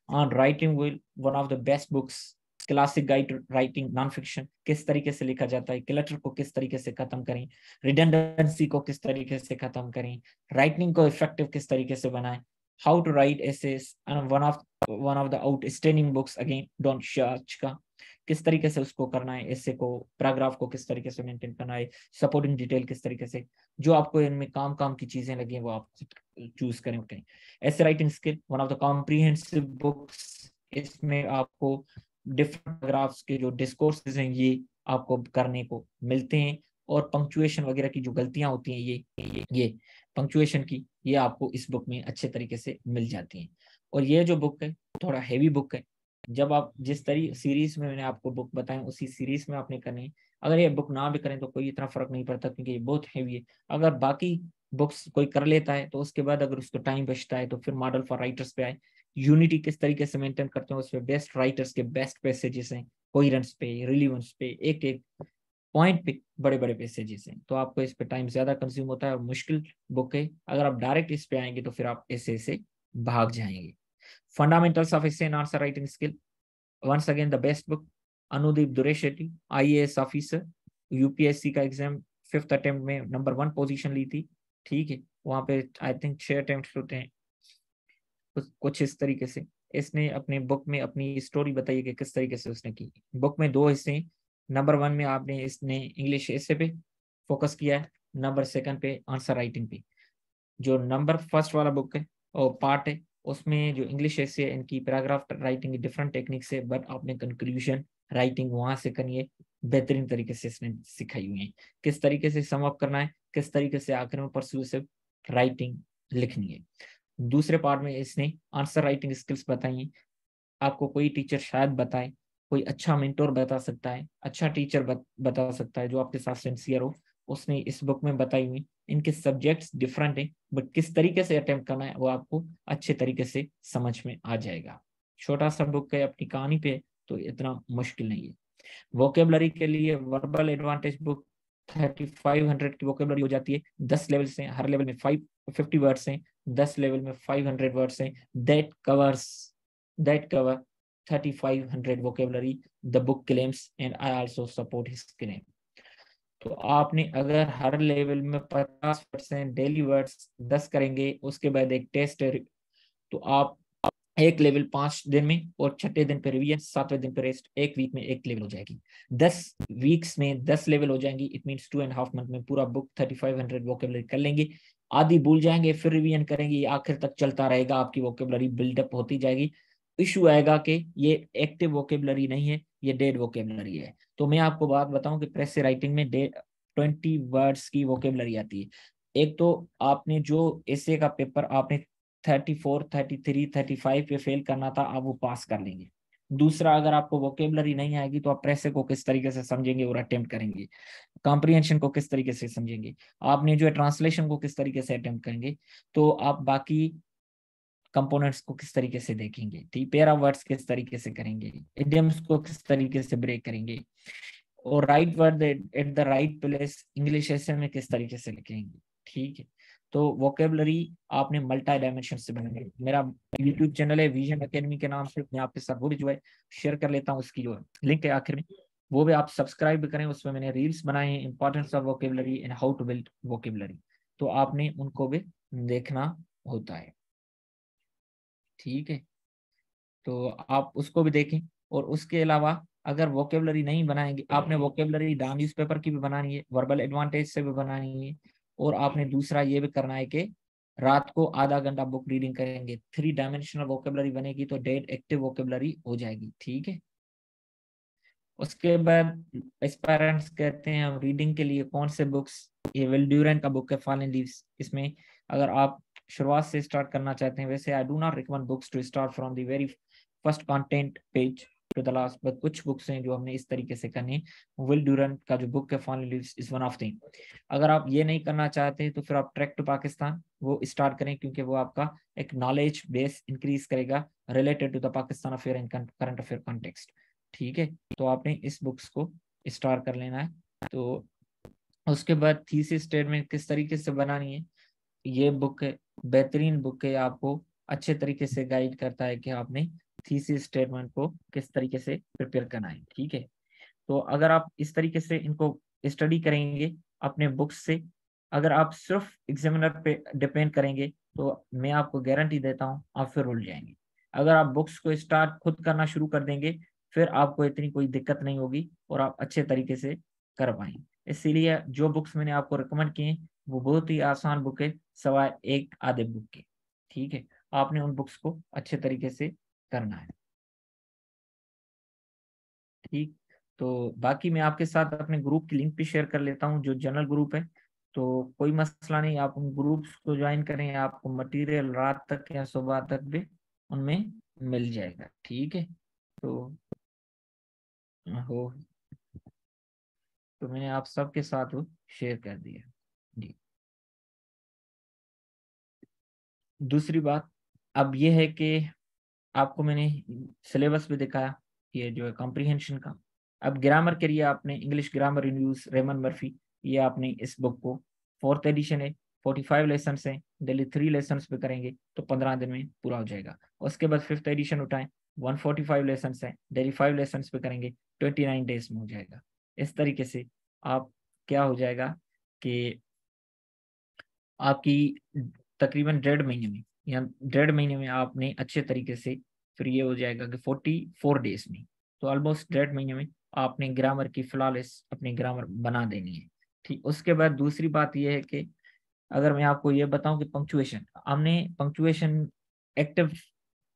On writing will one of the best books, classic guide writing non fiction, किस तरीके से लिखा जाता है, क्लटर को किस तरीके से खत्म करें, रिडंडेंसी को किस तरीके से खत्म करें, राइटिंग को इफेक्टिव किस तरीके से बनाएं, how to write essays, one of the outstanding books again Don शार्च का, किस तरीके से उसको करना है, एसे को पैराग्राफ को किस तरीके से मेंटेन करना है, सपोर्टिंग डिटेल किस तरीके से, जो आपको इनमें काम की चीजें लगी वो आप चूज करें। ऐसे writing skill one of the comprehensive books, इसमें आपको डिफरेंट पैराग्राफ्स के जो डिस्कोर्सेज हैं ये आपको करने को मिलते हैं, और पंक्चुएशन वगैरह की जो गलतियां होती हैं ये पंक्चुएशन की, ये आपको इस बुक में अच्छे तरीके से मिल जाती हैं। और ये जो बुक है थोड़ा हैवी बुक है, जब आप जिस तरीके सीरीज में मैंने आपको बुक बताएं उसी सीरीज में आपने करनी है। अगर ये बुक ना भी करें तो कोई इतना फर्क नहीं पड़ता, क्योंकि ये बहुत हैवी है। अगर बाकी बुक्स कोई कर लेता है तो उसके बाद अगर उसको टाइम बचता है तो फिर मॉडल फॉर राइटर्स पे आए, यूनिटी किस तरीके से मेंटेन करते हैं उसमें बेस्ट राइटर्स के बेस्ट पैसेजेस हैं, कोहेरेंस पे, रिलीवेंस पे, एक एक पॉइंट पे बड़े बड़े पैसेजेस हैं। तो आपको इस पे टाइम ज्यादा कंज्यूम होता है और मुश्किल बुक है। अगर आप डायरेक्ट इस पे आएंगे तो फिर आप ऐसे ऐसे भाग जाएंगे। Fundamentals of essay and answer writing skill, once again the best book, Anudeep Durishetty, IAS officer, UPSC का एग्जाम 5th अटेम्प्ट में नंबर 1 पोजीशन ली थी। ठीक है, वहां पे आई थिंक 6 अटेम्प्ट होते हैं, कुछ इस तरीके से। इसने अपने बुक में अपनी स्टोरी बताई है कि किस तरीके से उसने की। बुक में 2 हिस्से हैं, नंबर 1 में आपने इसने इंग्लिश ऐसे पे फोकस किया है, नंबर 2 पे आंसर राइटिंग पे। जो नंबर 1 वाला बुक है और पार्ट है उसमें जो इंग्लिश ऐसे इनकी पैराग्राफ राइटिंग डिफरेंट टेक्निक से, बट आपने कंक्लूजन राइटिंग वहां से करनी है, बेहतरीन तरीके से इसने सिखाई हुई है किस तरीके से सम अप करना है, किस तरीके से आखिर में परसुएसिव राइटिंग लिखनी है। दूसरे पार्ट में इसने आंसर राइटिंग स्किल्स बताई हैं। आपको कोई टीचर शायद बताए, कोई अच्छा मेंटोर बता सकता है, अच्छा टीचर बता सकता है जो आपके साथ सिंसियर हो, उसने इस बुक में बताई हुई। इनके सब्जेक्ट्स डिफरेंट हैं, बट किस तरीके से अटेम्प्ट करना है वो आपको अच्छे तरीके से समझ में आ जाएगा। छोटा सा बुक है अपनी कहानी पे, तो इतना मुश्किल नहीं है। वोकेबलरी के लिए वर्बल एडवांटेज बुक 3500 की वोकेबलरी हो जाती है। 10 लेवल से, हर लेवल में 50 वर्ड्स हैं, 10 लेवल में 500 वर्ड्स हैं। That cover 3500 vocabulary, the book claims, and I also support his claim। तो आपने अगर हर लेवल में 50% डेली वर्ड्स 10 करेंगे, उसके बाद एक टेस्ट है, तो आप एक लेवल 5 दिन में और 6ठे दिन पे रिवीजन, 7वें दिन पे रेस्ट, एक वीक में एक लेवल हो जाएगी। 10 वीक्स में 10 लेवल हो जाएंगी। इट मीन्स 2.5 मंथ में पूरा बुक 3500 वोकेबलरी कर लेंगे। आधी भूल जाएंगे, फिर रिवीजन करेंगे, आखिर तक चलता रहेगा, आपकी वोकेबलरी बिल्डअप होती जाएगी। इशू आएगा कि ये एक्टिव वोकेबलरी नहीं है, ये डेड वोकेबलरी है। तो मैं आपको बात बताऊं कि प्रेस से राइटिंग में 20 वर्ड्स की वोकेबलरी आती है। एक तो आपने जो एसे का पेपर आपने 34, 33, 35 पे फेल करना था, आप वो पास कर लेंगे। दूसरा, अगर आपको वोकेबलरी नहीं आएगी तो आप प्रेस को किस तरीके से समझेंगे और अटेम्प्ट करेंगे, कॉम्प्रिहेंशन को किस तरीके से समझेंगे, आपने जो है ट्रांसलेशन को किस तरीके से अटेम्प्ट करेंगे, तो आप बाकी कंपोनेंट्स को किस तरीके से देखेंगे, ठीक, पेरा वर्ड्स किस तरीके से करेंगे, इडियम्स को किस तरीके से ब्रेक करेंगे, और right word at the right place English essay में किस तरीके से लिखेंगे। ठीक है, तो वोकेबलरी आपने मल्टी डायमेंशन से बनानी। मेरा यूट्यूब चैनल है विजन एकेडमी के नाम से, मैं आपके साथ वो भी जो है शेयर कर लेता हूँ, उसकी जो लिंक है आखिर में, वो भी आप सब्सक्राइब भी करें। उसमें मैंने रील्स बनाए हैं, importance of vocabulary and how to build vocabulary, तो आपने उनको भी देखना होता है। ठीक है, तो आप उसको भी देखें। और उसके अलावा अगर वोकेबलरी नहीं बनाएंगे, आपने वोकेबलरी डाउन न्यूज़पेपर की भी बनानी है, वर्बल एडवांटेज से भी बनानी है, और आपने दूसरा ये भी करना है कि रात को आधा घंटा बुक रीडिंग करेंगे। 3 डायमेंशनल वोकेबलरी बनेगी तो डेड एक्टिव वोकेबलरी हो जाएगी। ठीक है, उसके बाद एस्पायरेंट्स कहते हैं हम रीडिंग के लिए कौन से बुक्स, ये विल ड्यूरेंट का बुक है फॉलन लीव्स। इसमें अगर आप शुरुआत से स्टार्ट करना चाहते हैं, वैसे I do not recommend books to start from the very first content page, to the last, but कुछ बुक्स हैं जो हमने इस तरीके से करनी है। विल ड्यूरेंट का जो बुक है foreign leaves is one of thing. अगर आप ये नहीं करना चाहते तो फिर आप ट्रैक टू पाकिस्तान वो स्टार्ट करें, क्योंकि वो आपका एक नॉलेज बेस इंक्रीज करेगा related to the Pakistan affair and current affair context. ठीक है, तो आपने इस बुक्स को स्टार्ट कर लेना है। तो उसके बाद थीसिस स्टेटमेंट किस तरीके से बनानी है, ये बुक है, बेहतरीन बुक है, आपको अच्छे तरीके से गाइड करता है कि आपने थीसिस स्टेटमेंट को किस तरीके से प्रिपेयर करना है। ठीक है, तो अगर आप इस तरीके से इनको स्टडी करेंगे अपने बुक्स से, अगर आप सिर्फ एग्जामिनर पे डिपेंड करेंगे तो मैं आपको गारंटी देता हूँ आप फिर उलझ जाएंगे। अगर आप बुक्स को स्टार्ट खुद करना शुरू कर देंगे फिर आपको इतनी कोई दिक्कत नहीं होगी और आप अच्छे तरीके से कर पाएंगे। इसीलिए जो बुक्स मैंने आपको रिकमेंड किए वो बहुत ही आसान बुक है, सवाए एक आधे बुक के। ठीक है, आपने उन बुक्स को अच्छे तरीके से करना है। ठीक, तो बाकी मैं आपके साथ अपने ग्रुप की लिंक भी शेयर कर लेता हूँ जो जनरल ग्रुप है। तो कोई मसला नहीं, आप उन ग्रुप्स को ज्वाइन करें, आपको मटेरियल रात तक या सुबह तक भी उनमें मिल जाएगा। ठीक है, तो हो तो मैंने आप सबके साथ वो शेयर कर दिया जी। दूसरी बात अब ये है कि आपको मैंने सिलेबस भी दिखाया, ये जो है कॉम्प्रिहेंशन का। अब ग्रामर के लिए आपने English grammar in use Raymond Murphy, ये आपने इस बुक को, फोर्थ एडिशन है, 45 लेसन है, डेली 3 लेसन पे करेंगे तो 15 दिन में पूरा हो जाएगा। उसके बाद फिफ्थ एडिशन उठाएं, 145 लेसन है, डेली 5 लेसन पे करेंगे 29 डेज में हो जाएगा। इस तरीके से आप क्या हो जाएगा कि आपकी तकरीबन 1.5 महीने में या 1.5 महीने में आपने अच्छे तरीके से फिर ये हो जाएगा कि 44 डेज में, तो ऑलमोस्ट 1.5 महीने में आपने ग्रामर की फ्लॉलेस अपनी ग्रामर बना देनी है। ठीक, उसके बाद दूसरी बात यह है कि अगर मैं आपको ये बताऊं कि पंक्चुएशन, हमने पंक्चुएशन एक्टिव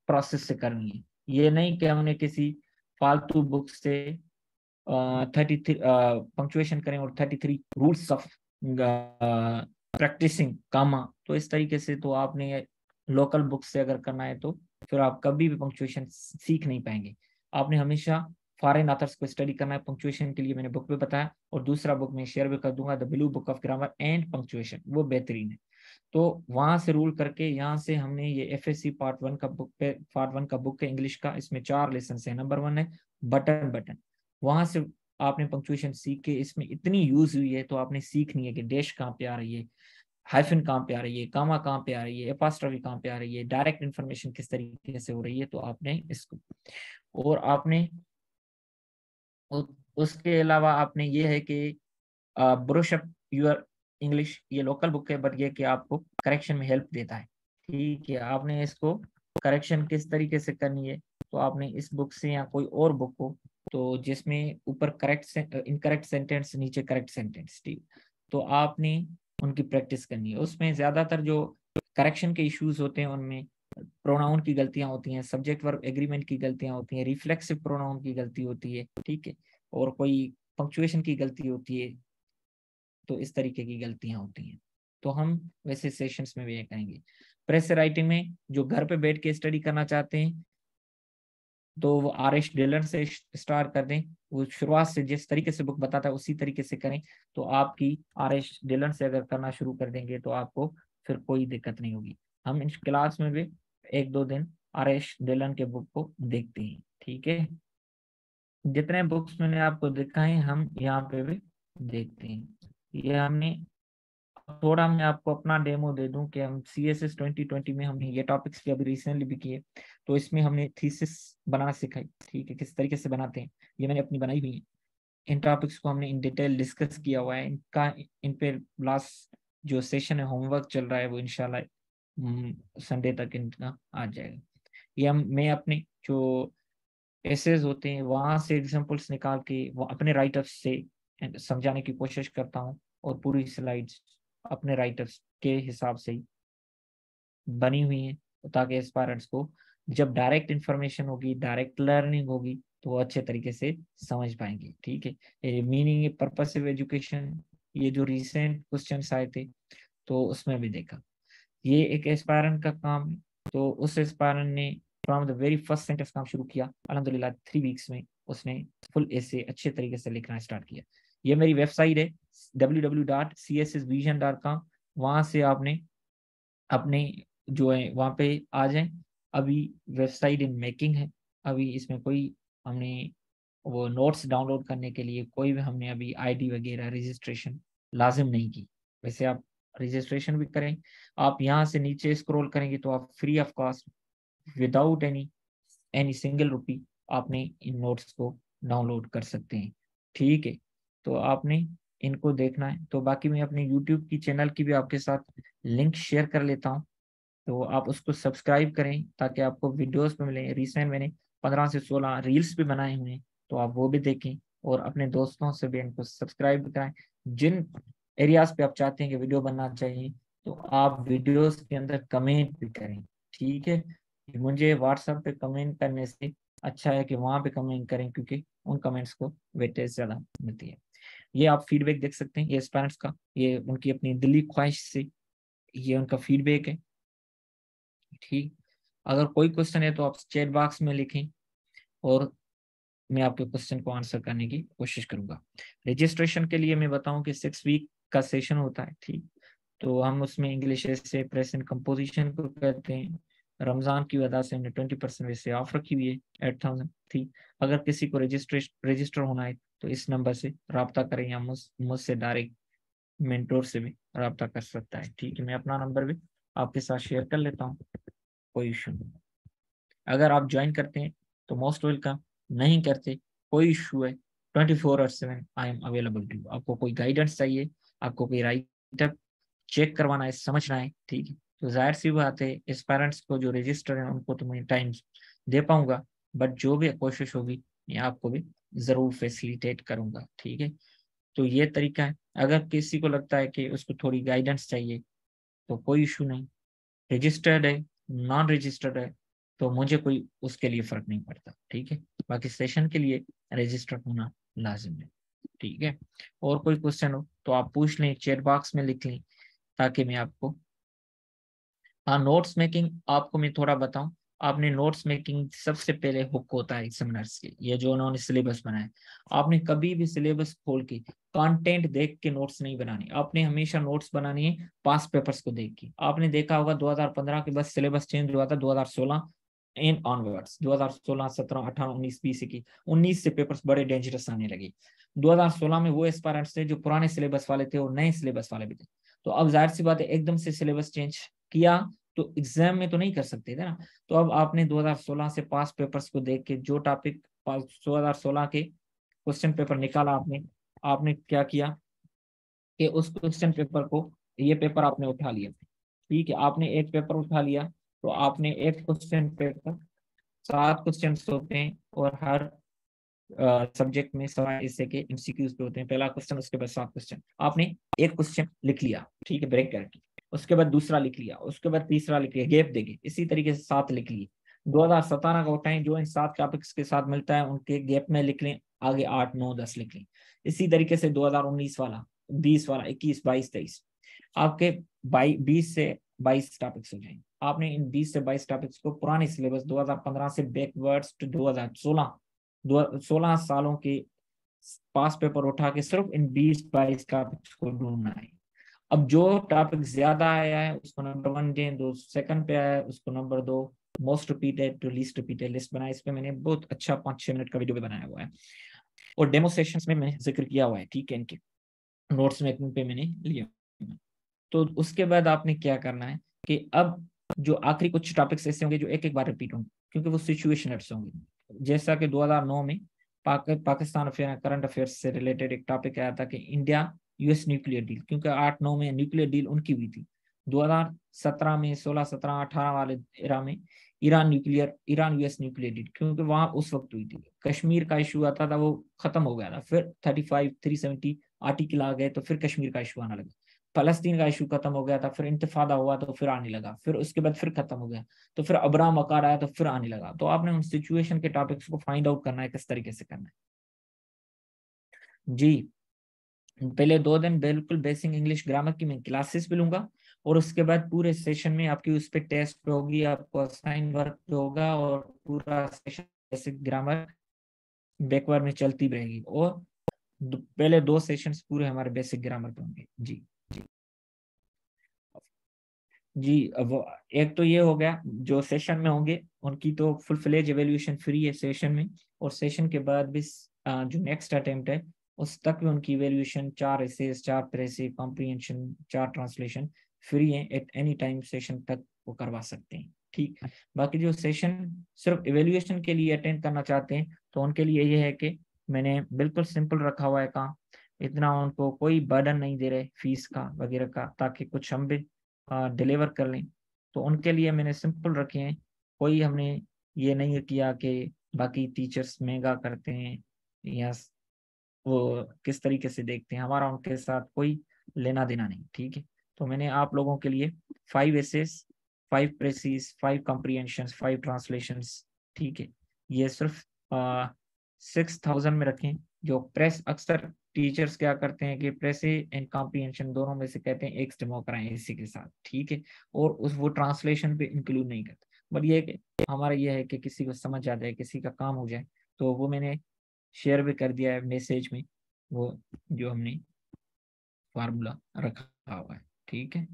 प्रोसेस से करनी है। ये नहीं कि हमने किसी फालतू बुक से 33 पंक्चुएशन करें और 33 रूल्स ऑफ प्रैक्टिसिंग कामा, तो इस तरीके से तो आपने लोकल बुक से अगर करना है तो फिर आप कभी भी पंक्चुएशन सीख नहीं पाएंगे। आपने हमेशा फॉरेन ऑथर्स को स्टडी करना है पंक्चुएशन के लिए, मैंने बुक भी बताया, और दूसरा बुक मैं शेयर भी कर दूंगा, the blue book of grammar and punctuation, वो बेहतरीन है। तो वहां से रूल करके यहाँ से हमने ये एफएससी पार्ट वन का बुक है इंग्लिश का, इसमें 4 लेसन है। नंबर 1 है बटन बटन, वहां से आपने पंक्चुएशन सीख के, इसमें इतनी यूज हुई है तो आपने सीखनी है कि डैश कहाँ पे आ रही है, हाइफन कहाँ पे आ रही है, कामा कहाँ पे आ रही है, एपॉस्ट्रोफी कहाँ पे आ रही है, डायरेक्ट इन्फॉर्मेशन किस तरीके से हो रही है, तो आपने इसको, और आपने उसके अलावा आपने ये है कि ब्रश अप योर इंग्लिश, ये लोकल बुक है बट ये कि आपको करेक्शन में हेल्प देता है। ठीक है, आपने इसको करेक्शन किस तरीके से करनी है, तो आपने इस बुक से या कोई और बुक हो तो जिसमें ऊपर करेक्ट इनकरेक्ट सेंटेंस नीचे करेक्ट सेंटेंस, ठीक, तो आपने उनकी प्रैक्टिस करनी है। उसमें ज्यादातर जो करेक्शन के इश्यूज होते हैं उनमें प्रोनाउन की गलतियां होती हैं, सब्जेक्ट वर्ब एग्रीमेंट की गलतियां होती हैं, रिफ्लेक्सिव प्रोनाउन की गलती होती है, ठीक है, और कोई पंक्चुएशन की गलती होती है, तो इस तरीके की गलतियां होती हैं। तो हम वैसे सेशंस में भी ये करेंगे। प्रेस राइटिंग में जो घर पे बैठ के स्टडी करना चाहते हैं तो वो आर.एच. डिलन से स्टार्ट कर दें, वो शुरुआत से जिस तरीके से बुक बताता है उसी तरीके से करें, तो आपकी आर.एच. डिलन से अगर करना शुरू कर देंगे तो आपको फिर कोई दिक्कत नहीं होगी। हम इन क्लास में भी 1-2 दिन आर.एच. डिलन के बुक को देखते हैं। ठीक है, जितने बुक्स मैंने आपको दिखाए हम यहाँ पे भी देखते हैं। ये हमने थोड़ा, मैं आपको अपना डेमो दे दूं कि हम CSS 2020 में हमने ये टॉपिक्स भी अभी रिसेंटली भी किए, तो इसमें हमने थीसिस बनाना सिखाई। ठीक है, किस तरीके से बनाते हैं ये मैंने अपनी बनाई हुई है। इन टॉपिक्स को हमने इन डिटेल डिस्कस किया हुआ है, इनका इन पे लास्ट जो सेशन है होमवर्क चल रहा है वो इंशाल्लाह संडे तक इनका आ जाएगा। ये मैं अपने जो एसेज होते हैं वहां से एग्जांपल्स निकाल के वो अपने राइटर्स से समझाने की कोशिश करता हूँ, और पूरी स्लाइड्स अपने राइटर्स के हिसाब से ही बनी हुई हैं, ताकि एस्पायरेंट्स को जब डायरेक्ट इंफॉर्मेशन होगी, डायरेक्ट लर्निंग होगी, तो वो अच्छे तरीके से समझ पाएंगे। ठीक है, मीनिंग पर्पसिव एजुकेशन, ये जो रिसेंट क्वेश्चंस आए थे तो उसमें भी देखा, ये एक एस्पायरेंट का काम है। तो उस एस्पायरेंट ने from the very first sentence काम शुरू किया, अल्हम्दुलिल्लाह 3 वीक्स में उसने फुल ऐसे अच्छे तरीके से लिखना स्टार्ट किया। ये मेरी वेबसाइट है www.cssvision.com, वहां से आपने अपने जो है वहां पे आ जाए। अभी वेबसाइट इन मेकिंग है, अभी इसमें कोई हमने वो नोट्स डाउनलोड करने के लिए कोई भी हमने अभी आईडी वगैरह रजिस्ट्रेशन लाजिम नहीं की। वैसे आप रजिस्ट्रेशन भी करें, आप यहाँ से नीचे स्क्रॉल करेंगे तो आप free of cost without any single rupee आपने इन नोट्स को डाउनलोड कर सकते हैं। ठीक है, तो आपने इनको देखना है। तो बाकी मैं अपने यूट्यूब की चैनल की भी आपके साथ लिंक शेयर कर लेता हूँ, तो आप उसको सब्सक्राइब करें ताकि आपको वीडियोस पे मिले। रिसेंट मैंने 15 से 16 रील्स भी बनाए हुए हैं, तो आप वो भी देखें और अपने दोस्तों से भी इनको सब्सक्राइब कराएं। जिन एरियाज पे आप चाहते हैं कि वीडियो बनना चाहिए, तो आप वीडियोस के अंदर कमेंट भी करें। ठीक है, मुझे व्हाट्सएप पे कमेंट करने से अच्छा है कि वहां पे कमेंट करें, क्योंकि उन कमेंट्स को वेटेज ज्यादा मिलती है। ये आप फीडबैक देख सकते हैं, ये पेरेंट्स का, ये उनकी अपनी दिली ख्वाहिश से ये उनका फीडबैक है। ठीक, अगर कोई क्वेश्चन है तो आप चैट बॉक्स में लिखें और मैं आपके क्वेश्चन को आंसर करने की कोशिश करूंगा। रजिस्ट्रेशन के लिए मैं बताऊं कि 6 वीक का सेशन होता है। ठीक, तो हम उसमें इंग्लिश से प्रेजेंट कंपोजिशन को कहते हैं। रमजान की वजह से हमने 20% वैसे ऑफ रखी हुई है 8000। ठीक, अगर किसी को रजिस्टर होना है तो इस नंबर से रब्ता करें या मुझसे डायरेक्ट मेंटोर से भी रब्ता कर सकता है। ठीक है, मैं अपना नंबर भी आपके साथ शेयर कर लेता हूँ, कोई इशू नहीं। अगर आप ज्वाइन करते हैं तो मोस्ट वेलकम, नहीं करते कोई इशू है, 24/7 आई एम अवेलेबल टू। आपको कोई गाइडेंस चाहिए, आपको कोई राइटअप चेक करवाना है, समझना है, ठीक है, तो जाहिर सी बात है इस पेरेंट्स को जो रजिस्टर है उनको तो मैं टाइम दे पाऊंगा, बट जो भी कोशिश होगी मैं आपको भी जरूर फैसिलिटेट करूंगा। ठीक है, तो ये तरीका है। अगर किसी को लगता है कि उसको थोड़ी गाइडेंस चाहिए तो कोई इशू नहीं, रजिस्टर्ड है नॉन रजिस्टर्ड है तो मुझे कोई उसके लिए फर्क नहीं पड़ता। ठीक है, बाकी सेशन के लिए रजिस्टर्ड होना लाजिम है। ठीक है, और कोई क्वेश्चन हो तो आप पूछ लें, चैट बॉक्स में लिख लें ताकि मैं आपको, हाँ नोट्स मेकिंग आपको मैं थोड़ा बताऊं। आपने नोट्स मेकिंग सबसे पहले हुक होता है एग्जामिनर्स के, ये जो उन्होंने सिलेबस बनाया, आपने कभी भी सिलेबस खोल के कंटेंट देख के नोट्स नहीं बनानी, आपने हमेशा नोट्स बनानी है पास पेपर्स को देख के। आपने देखा होगा 2015 के बाद सिलेबस चेंज हुआ था, 2016 इन ऑनवर्ड्स, 2016 17 18 19 20 21 19 से पेपर्स बड़े डेंजरस आने लगे। 2016 में वो एस्पायरेंट्स थे जो पुराने सिलेबस वाले थे और नए सिलेबस वाले भी थे। तो अब जाहिर सी बात है एकदम से सिलेबस चेंज किया तो एग्जाम में तो नहीं कर सकते थे ना। तो अब आपने 2016 से पास पेपर्स को देख के जो टॉपिक 2016 के क्वेश्चन पेपर निकाला, आपने आपने क्या किया कि उस क्वेश्चन पेपर को, ये पेपर आपने उठा लिया। ठीक है, आपने एक पेपर उठा लिया तो आपने एक क्वेश्चन पेपर, 7 क्वेश्चन होते हैं और हर सब्जेक्ट में सवाल इससे के एमसीक्यूज पे होते हैं। पहला क्वेश्चन, उसके बाद 7 क्वेश्चन, आपने एक क्वेश्चन लिख लिया, ठीक है, ब्रेक करके, उसके बाद दूसरा लिख लिया, उसके बाद तीसरा लिख लिया, गैप देके इसी तरीके से 7 लिख लिए। 2017 का उठाएं, जो इन 7 टॉपिक्स के साथ मिलता है उनके गैप में लिख लें, आगे 8 9 10 लिख लें। इसी तरीके से 2019 वाला, 20 वाला, 21 22 23, आपके 20 से 22 टॉपिक्स हो जाएंगे। आपने इन 20 से 22 टॉपिक्स को पुराने सिलेबस 2015 से बैकवर्ड्स टू 16 सालों के पास पेपर उठा के सिर्फ इन 20-22 टॉपिक्स को ढूंढना है। अब जो टॉपिक ज्यादा आया है उसको नंबर 1 दें, जो सेकंड पे आया है उसको number 2, most repeated to least repeated list बनाए। इस पे मैंने बहुत अच्छा 5-6 मिनट का वीडियो भी बनाया हुआ है और डेमो सेशंस में मैंने जिक्र किया हुआ है। ठीक है, इनके नोट्स मेकिंग पे मैंने लिया। तो उसके बाद आपने क्या करना है कि अब जो आखिरी कुछ टॉपिक्स ऐसे होंगे जो एक एक बार रिपीट होंगे, क्योंकि वो सिचुएशनर्स होंगे। जैसा कि 2009 में पाकिस्तान अफेयर करंट अफेयर्स से रिलेटेड एक टॉपिक आया था कि इंडिया यूएस न्यूक्लियर डील, क्योंकि 8-9 में न्यूक्लियर डील उनकी हुई थी। 2017 में 16 17 18 वाले एरा में ईरान यूएस न्यूक्लियर डील, क्योंकि वहां उस वक्त हुई थी। कश्मीर का इशू आता था वो खत्म हो गया था, फिर 35 370 आर्टिकल आ गए तो फिर कश्मीर का इशू आना लगा। फलस्तीन का इशू खत्म हो गया था, फिर इंतफादा हुआ तो फिर आने लगा, फिर उसके बाद फिर खत्म हो गया तो फिर अब्राहम अकार आया तो फिर आने लगा। तो आपने उन सिचुएशन के टॉपिक्स को फाइंड आउट करना है किस तरीके से करना है। जी, पहले 2 दिन बिल्कुल बेसिक इंग्लिश ग्रामर की मैं क्लासेस भी लूंगा और उसके बाद पूरे सेशन में आपकी उस पर टेस्ट पे होगी, आपको असाइन वर्क पे होगा, और पूरा सेशन बेसिक ग्रामर बैकवर्ड में चलती रहेगी। और पहले 2 सेशंस पूरे हमारे बेसिक ग्रामर पे होंगे। जी जी। अब एक तो ये हो गया, जो सेशन में होंगे उनकी तो फुल फ्लेज एवेल्यूएशन फ्री है सेशन में, और सेशन के बाद भी जो नेक्स्ट अटेम्प्ट है उस तक भी उनकी evaluation 4 essays, 4 precis, comprehension, 4 translation free है। एट एनी टाइम सेशन तक वो करवा सकते हैं। ठीक। बाकी जो सेशन सिर्फ इवेल्यूएशन के लिए अटेंड करना चाहते हैं तो उनके लिए ये है कि मैंने बिल्कुल सिंपल रखा हुआ है काम, इतना उनको कोई बर्डन नहीं दे रहे फीस का वगैरह का, ताकि कुछ हम भी डिलीवर कर लें। तो उनके लिए मैंने सिंपल रखे हैं। कोई हमने ये नहीं किया कि बाकी टीचर्स महंगा करते हैं या वो किस तरीके से देखते हैं, हमारा उनके साथ कोई लेना देना नहीं। ठीक है। तो मैंने आप लोगों के लिए 5 एसेस, 5 प्रेसिस, 5 कॉम्प्रिहेंशन, 5 ट्रांसलेशंस, ठीक है, ये सिर्फ 6000 में रखें। जो प्रेस, अक्सर टीचर्स क्या करते हैं कि प्रेस एंड कॉम्प्रिहेंशन दोनों में से कहते हैं एक डेमो कराएं इसी के साथ। ठीक है। और उस वो ट्रांसलेशन पे इंक्लूड नहीं करते। बट ये कि हमारा ये है कि किसी को समझ आ जाए, किसी का काम हो जाए, तो वो मैंने शेयर भी कर दिया है मैसेज में, वो जो हमने फार्मूला रखा हुआ है। ठीक है।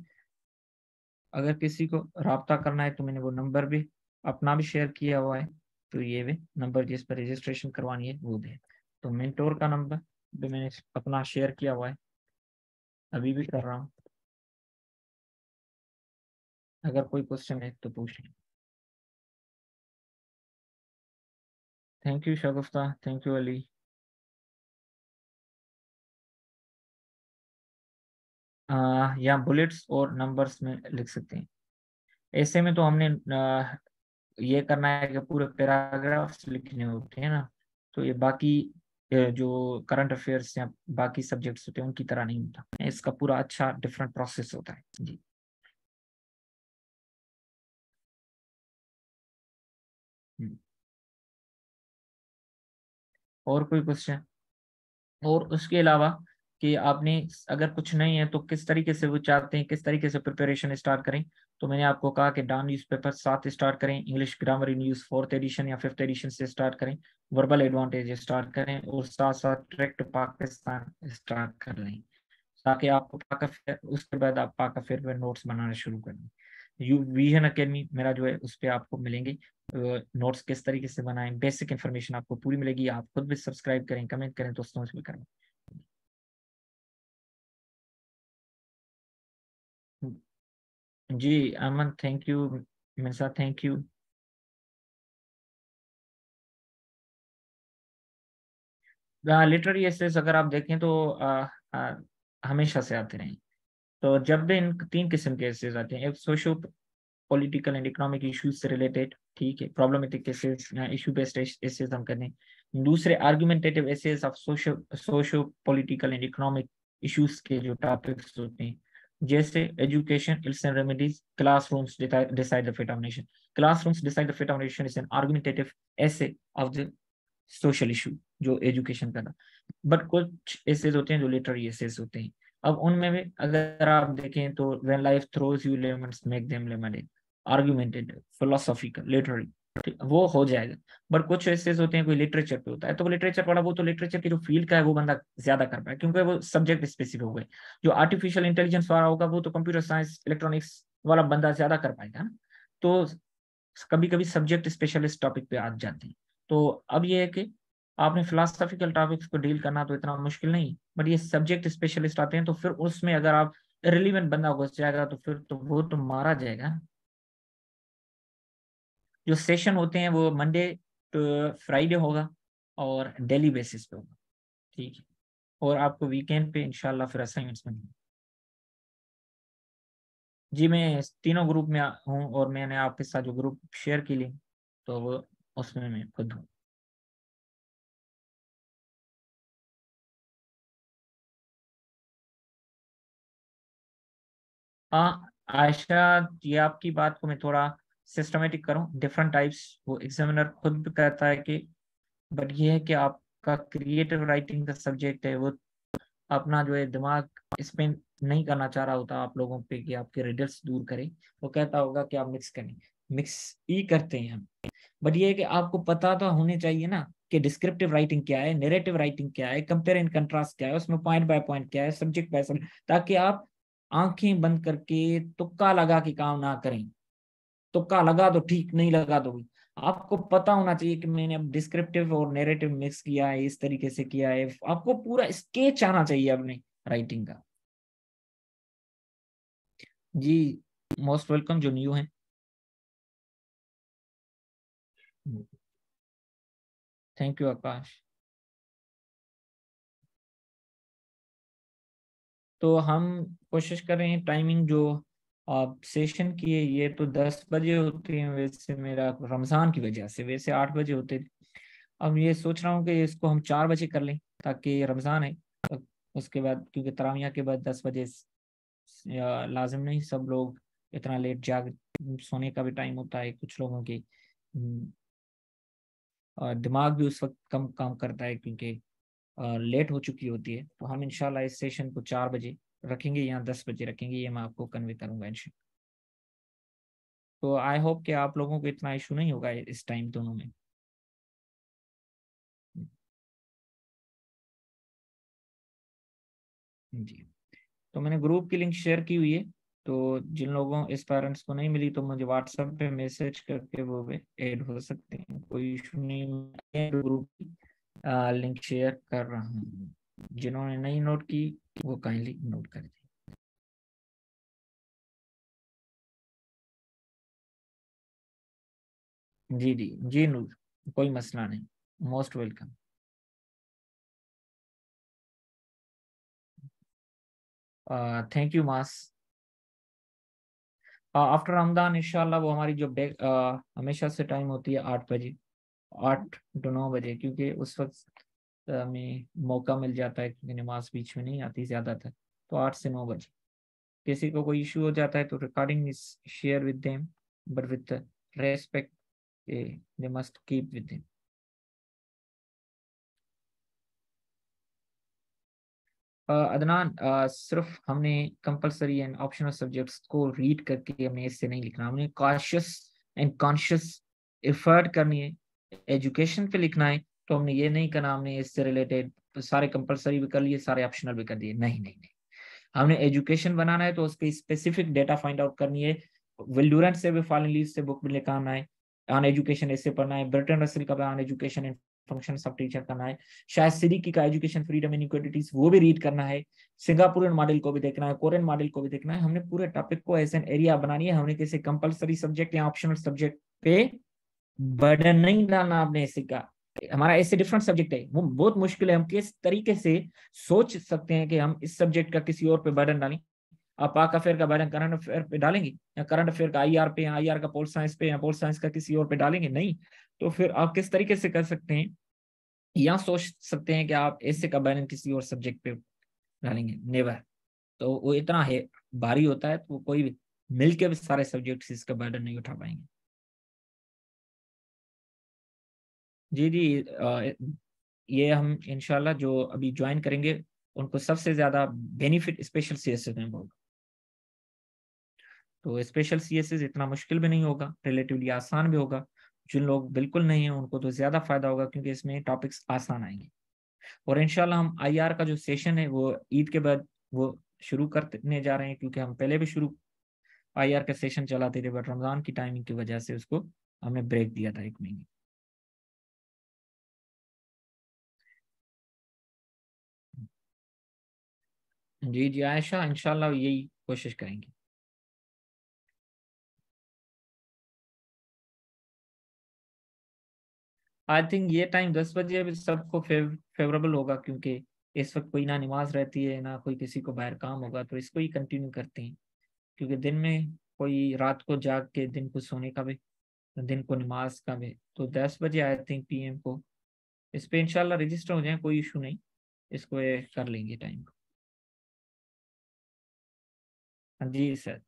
अगर किसी को राब्ता करना है तो मैंने वो नंबर भी अपना भी शेयर किया हुआ है, तो ये भी नंबर जिस पर रजिस्ट्रेशन करवानी है वो दे। तो मेंटोर का नंबर भी मैंने अपना शेयर किया हुआ है, अभी भी कर रहा हूँ। अगर कोई क्वेश्चन है तो पूछ लें। Thank you Shagufta, thank you Ali. या बुलेट्स और नंबर्स में लिख सकते हैं। ऐसे में तो हमने ये करना है कि पूरे पैराग्राफ्स लिखने होते हैं ना, तो ये बाकी जो करंट अफेयर्स या बाकी सब्जेक्ट्स होते हैं उनकी तरह नहीं होता, इसका पूरा अच्छा डिफरेंट प्रोसेस होता है। जी। हम्म। और कोई क्वेश्चन? और उसके अलावा कि आपने अगर कुछ नहीं है तो किस तरीके से वो चाहते हैं, किस तरीके से प्रिपरेशन स्टार्ट करें, तो मैंने आपको कहा कि डॉन न्यूज़पेपर 7 स्टार्ट करें, English grammar in use 4th edition या 5th एडिशन से स्टार्ट करें, वर्बल एडवांटेज स्टार्ट करें, और साथ साथ डायरेक्ट पाकिस्तान स्टार्ट कर लें, ताकि आपको पाक अफेयर, उसके बाद आप पाक अफेयर पर नोट्स बनाना शुरू करें। यू विजन अकेडमी मेरा जो है उस पर आपको मिलेंगे नोट्स किस तरीके से बनाएं, बेसिक इन्फॉर्मेशन आपको पूरी मिलेगी। आप खुद भी सब्सक्राइब करें, कमेंट करें, दोस्तों से भी करें। जी Aman, thank you. Mirza, thank you. Literary essays अगर आप देखें तो हमेशा से आते रहे। तो जब भी इन 3 किस्म के एसेस आते हैं, एक socio political and economic issues से रिलेटेड, ठीक है, प्रॉब्लमेटिक एसेस या इशू बेस्ड एसेस हम करें। दूसरे argumentative essays of socio political and economic issues के जो टॉपिक्स होते हैं, जैसे education, ills and remedies, classrooms decide the fate of nation. Classrooms decide the fate of nation is an argumentative essay of the social issue जो education का था। But कुछ essays होते हैं जो लिटरेरी एसेज होते हैं। अब उनमें भी अगर आप देखें तो when life throws you lemons make them lemonade, argumented, philosophical, literary, वो हो जाएगा। बट कुछ एसेज होते हैं कोई लिटरेचर पे होता है, तो वो लिटरेचर पढ़ा, वो तो लिटरेचर की जो फील्ड का है वो बंदा ज्यादा कर पाए, क्योंकि वो सब्जेक्ट स्पेसिफिक हो गए। जो आर्टिफिशियल इंटेलिजेंस वाला होगा वो तो कंप्यूटर साइंस इलेक्ट्रॉनिक्स वाला बंदा ज्यादा कर पाएगा ना। तो कभी कभी सब्जेक्ट स्पेशलिस्ट टॉपिक पे आ जाते हैं। तो अब ये है कि आपने फिलोसॉफिकल टॉपिक्स को डील करना तो इतना मुश्किल नहीं, बट ये सब्जेक्ट स्पेशलिस्ट आते हैं तो फिर उसमें अगर आप रिलीवेंट बंदा घुस जाएगा तो फिर तो वो तो मारा जाएगा। जो सेशन होते हैं वो मंडे टू फ्राइडे होगा और डेली बेसिस पे होगा। ठीक है। और आपको वीकेंड पे इंशाल्लाह फिर असाइनमेंट्स मिलेंगे। जी मैं तीनों ग्रुप में हूँ, और मैंने आपके साथ जो ग्रुप शेयर की लिंक, तो वो उसमें मैं खुद हूँ। हाँ आयशा, ये आपकी बात को मैं थोड़ा सिस्टमेटिक करूँ, डिफरेंट टाइप्स वो एग्जामिनर खुद भी कहता है कि, बट ये है कि आपका क्रिएटिव राइटिंग का सब्जेक्ट है, वो अपना जो है दिमाग इसमें नहीं करना चाह रहा होता आप लोगों पे कि आपके रिजल्ट्स दूर करें, वो कहता होगा कि आप मिक्स करें। मिक्स ही करते हैं हम। बट ये है कि आपको पता तो होने चाहिए ना कि डिस्क्रिप्टिव राइटिंग क्या है, नैरेटिव राइटिंग क्या है, कंपेयर एंड कंट्रास्ट क्या है, उसमें पॉइंट बाय पॉइंट क्या है, सब्जेक्ट बाय सब्जेक्ट, ताकि आप आंखें बंद करके तुक्का लगा के काम ना करें। तुक्का लगा तो ठीक, नहीं लगा तो भी आपको पता होना चाहिए कि मैंने अब डिस्क्रिप्टिव और नैरेटिव मिक्स किया है, इस तरीके से किया है। आपको पूरा स्केच आना चाहिए अपने राइटिंग का। जी, मोस्ट वेलकम जो न्यू है। थैंक यू आकाश। तो हम कोशिश कर रहे हैं टाइमिंग जो आप सेशन की है, ये तो 10 बजे होती है वैसे, मेरा रमजान की वजह से वैसे 8 बजे होते थे। अब ये सोच रहा हूँ कि इसको हम 4 बजे कर लें, ताकि रमजान है तो उसके बाद, क्योंकि तराविया के बाद 10 बजे लाजिम नहीं सब लोग इतना लेट जाग, सोने का भी टाइम होता है कुछ लोगों की। और दिमाग भी उस वक्त कम काम करता है क्योंकि लेट हो चुकी होती है। तो हम इंशाल्लाह इस सेशन को 4 बजे रखेंगे या 10 बजे रखेंगे, ये मैं आपको कन्वे करूंगा इंशाल्लाह। तो आई होप कि आप लोगों को इतना इशू नहीं होगा इस टाइम दोनों में। जी, तो मैंने ग्रुप की लिंक शेयर की हुई है। तो जिन लोगों इस पेरेंट्स को नहीं मिली तो मुझे व्हाट्सएप पे मैसेज करके वो भी ऐड हो सकते हैं, कोई इशू नहीं। मैं ग्रुप की लिंक शेयर कर रहा हूँ, जिन्होंने नहीं नोट की वो काइंडली नोट कर दें। जी जी जी नूर, कोई मसला नहीं, most welcome. Thank you mass. After Ramadan इंशाल्लाह वो हमारी जो हमेशा से टाइम होती है 8 बजे, 8 to 9 बजे, क्योंकि उस वक्त हमें मौका मिल जाता है क्योंकि नमाज बीच में नहीं आती ज़्यादातर। तो 8 से 9 बजे किसी को कोई इशू हो जाता है तो recording is share with them, but with respect, they must keep with them. Adnan, सिर्फ हमने कंपलसरी एंड ऑप्शनल सब्जेक्ट्स को रीड करके हमने इससे नहीं लिखना, हमने कॉशियस एंड कॉन्शियस एफर्ट करनी है, एजुकेशन पे लिखना है। तो हमने ये नहीं करना हमने इससे रिलेटेड सारे कंपलसरी भी कर लिए सारे ऑप्शनल भी कर दिए, नहीं नहीं नहीं। हमने एजुकेशन बनाना है तो उसके स्पेसिफिक डेटा फाइंड आउट करनी है। विल डूरेंट से भी फॉलन लीव्स से बुक भी लेकर आना है, ऑन एजुकेशन ऐसे पढ़ना है, ब्रटन रसल का on education and function of teacher करना है, शायद सिद्दीकी का एजुकेशन फ्रीडम एंड इक्वालिटीज वो भी रीड करना है, सिंगापुरियन मॉडल को भी देखना है, कोरियन मॉडल को भी देखना है। हमने पूरे टॉपिक को एज एन एरिया बनानी है, हमने किसी कंपलसरी सब्जेक्ट या ऑप्शनल सब्जेक्ट पे बर्डन नहीं डालना आपने इसी का। हमारा ऐसे डिफरेंट सब्जेक्ट है, वो बहुत मुश्किल है, हम किस तरीके से सोच सकते हैं कि हम इस सब्जेक्ट का किसी और पे बर्डन डालें। आप पाक अफेयर का बर्डन करंट अफेयर पे डालेंगे, या करंट अफेयर का आईआर पे, या आईआर का पोल साइंस पे, या पोल साइंस का किसी और पे डालेंगे? नहीं। तो फिर आप किस तरीके से कर सकते हैं, या सोच सकते हैं कि आप ऐसे का बर्डन किसी और सब्जेक्ट पे डालेंगे? नेवर। तो वो इतना है भारी होता है, तो वो कोई भी मिलके भी सारे सब्जेक्ट इसका बर्डन नहीं उठा पाएंगे। जी जी, ये हम इंशाल्लाह जो अभी ज्वाइन करेंगे उनको सबसे ज्यादा बेनिफिट स्पेशल सीएसएस में होगा। तो स्पेशल सीएसएस इतना मुश्किल भी नहीं होगा, रिलेटिवली आसान भी होगा। जिन लोग बिल्कुल नहीं है उनको तो ज्यादा फायदा होगा क्योंकि इसमें टॉपिक्स आसान आएंगे। और इंशाल्लाह हम आईआर का जो सेशन है वो ईद के बाद वो शुरू करने जा रहे हैं, क्योंकि हम पहले भी शुरू आईआर का सेशन चलाते थे, बट रमजान की टाइमिंग की वजह से उसको हमने ब्रेक दिया था 1 महीने। जी जी आयशा, इंशाल्लाह यही कोशिश करेंगे। आई थिंक ये टाइम 10 बजे भी सबको फेवरेबल होगा, क्योंकि इस वक्त कोई ना नमाज रहती है ना कोई किसी को बाहर काम होगा, तो इसको ही कंटिन्यू करते हैं। क्योंकि दिन में कोई रात को जाग के दिन को सोने का भी, दिन को नमाज का भी, तो 10 बजे आई थिंक पीएम को इस पे इंशाल्लाह रजिस्टर हो जाए, कोई इशू नहीं, इसको ये कर लेंगे टाइम को। हाँ जी सर,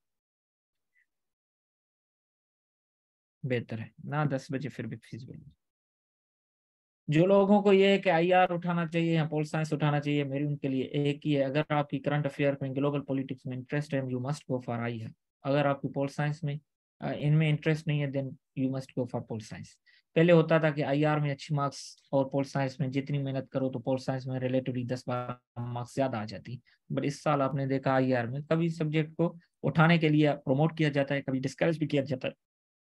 बेहतर है ना, 10 बजे फिर भी फीस जो लोगों को ये है कि आईआर उठाना चाहिए या पोल साइंस उठाना चाहिए, मेरी उनके लिए एक ही है, अगर आपकी करंट अफेयर में, ग्लोबल पॉलिटिक्स में इंटरेस्ट है, you must go for IR. अगर आपकी पोल साइंस में इनमें इंटरेस्ट नहीं है, then you must go for pol science. पहले होता था कि आईआर में अच्छी मार्क्स और पोल साइंस में जितनी मेहनत करो तो पोल साइंस में रिलेटिवली 10-12 मार्क्स ज्यादा आ जाती। बट इस साल आपने देखा आईआर में कभी सब्जेक्ट को उठाने के लिए प्रमोट किया जाता है, कभी डिस्करेज भी किया जाता है।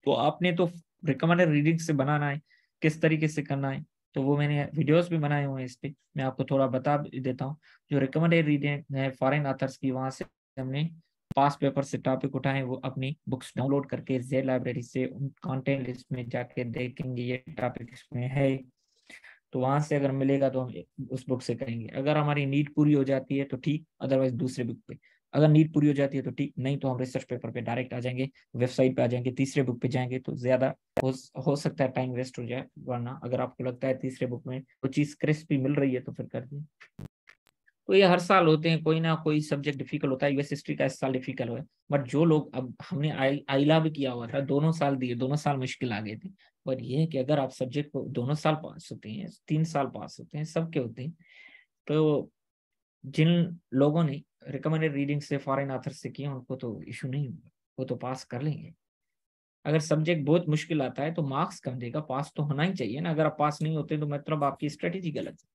तो आपने तो रिकमेंडेड रीडिंग से बनाना है, किस तरीके से करना है, तो वो मैंने वीडियोस भी बनाए हुए हैं इस पे, मैं आपको थोड़ा बता देता हूँ। जो रिकमेंडेड रीडिंग है फॉरेन ऑथर्स की, वहां से हमने पास पेपर से टॉपिक उठाए, वो अपनी बुक्स डाउनलोड करके जेड लाइब्रेरी से उन कंटेंट लिस्ट में जाके देखेंगे ये टॉपिक इसमें है, तो वहां से अगर मिलेगा तो हम उस बुक से करेंगे। अगर हमारी नीड पूरी हो जाती है तो ठीक, अदरवाइज दूसरे बुक पे। अगर नीड पूरी हो जाती है तो ठीक, नहीं तो हम रिसर्च पेपर पे डायरेक्ट आ जाएंगे, वेबसाइट पे आ जाएंगे, तीसरे बुक पे जाएंगे तो ज्यादा हो, हो सकता है टाइम वेस्ट हो जाए। वरना अगर आपको लगता है तीसरे बुक में वो चीज क्रिस्पी मिल रही है तो फिर कर दिए। तो ये हर साल होते हैं, कोई ना कोई सब्जेक्ट डिफिकल्ट होता है, यूएस हिस्ट्री का इस साल डिफिकल्ट हुआ है। बट जो लोग, अब हमने आईला भी किया हुआ था, दोनों साल दिए, दोनों साल मुश्किल आ गए थे। पर ये है कि अगर आप सब्जेक्ट को दोनों साल पास होते हैं, 3 साल पास होते हैं, सबके होते हैं, तो जिन लोगों ने रिकमेंडेड रीडिंग से फॉरेन ऑथर से किया उनको तो इशू नहीं होगा, वो तो पास कर लेंगे। अगर सब्जेक्ट बहुत मुश्किल आता है तो मार्क्स कम देगा, पास तो होना ही चाहिए ना। अगर आप पास नहीं होते तो मतलब आपकी स्ट्रेटेजी गलत है।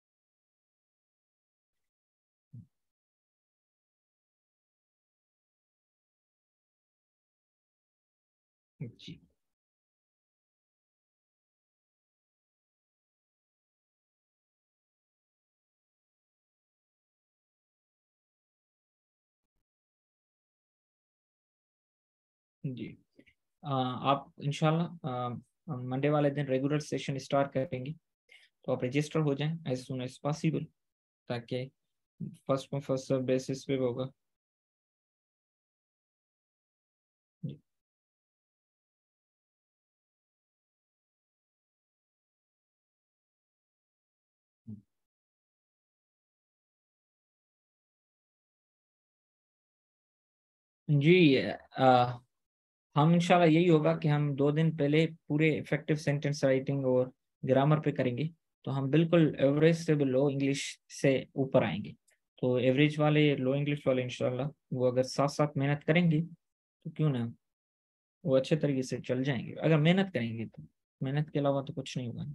जी। जी। आप इंशाल्लाह मंडे वाले दिन रेगुलर सेशन स्टार्ट करेंगे, तो आप रजिस्टर हो जाएं एज सुन एज पॉसिबल, ताकि first come first serve basis पे होगा। जी। जी, हम इंशाल्लाह यही होगा कि हम 2 दिन पहले पूरे इफेक्टिव सेंटेंस राइटिंग और ग्रामर पे करेंगे, तो हम बिल्कुल एवरेज से भी लो इंग्लिश से ऊपर आएंगे। तो एवरेज वाले, लो इंग्लिश वाले इंशाल्लाह वो अगर साथ साथ मेहनत करेंगे तो क्यों ना, वो अच्छे तरीके से चल जाएंगे अगर मेहनत करेंगे तो। मेहनत के अलावा तो कुछ नहीं होगा।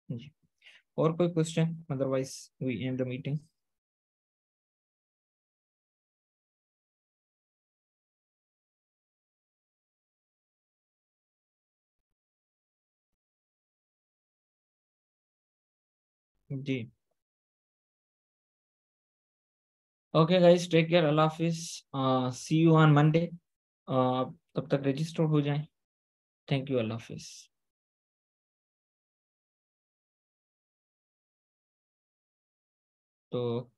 जी। और कोई question, otherwise we end the meeting. जी। ओके गाइस, टेक केयर, अल्लाह हाफिज, सी यू ऑन मंडे। तब तक रजिस्टर हो जाएं। थैंक यू, अल्लाह हाफिज। तो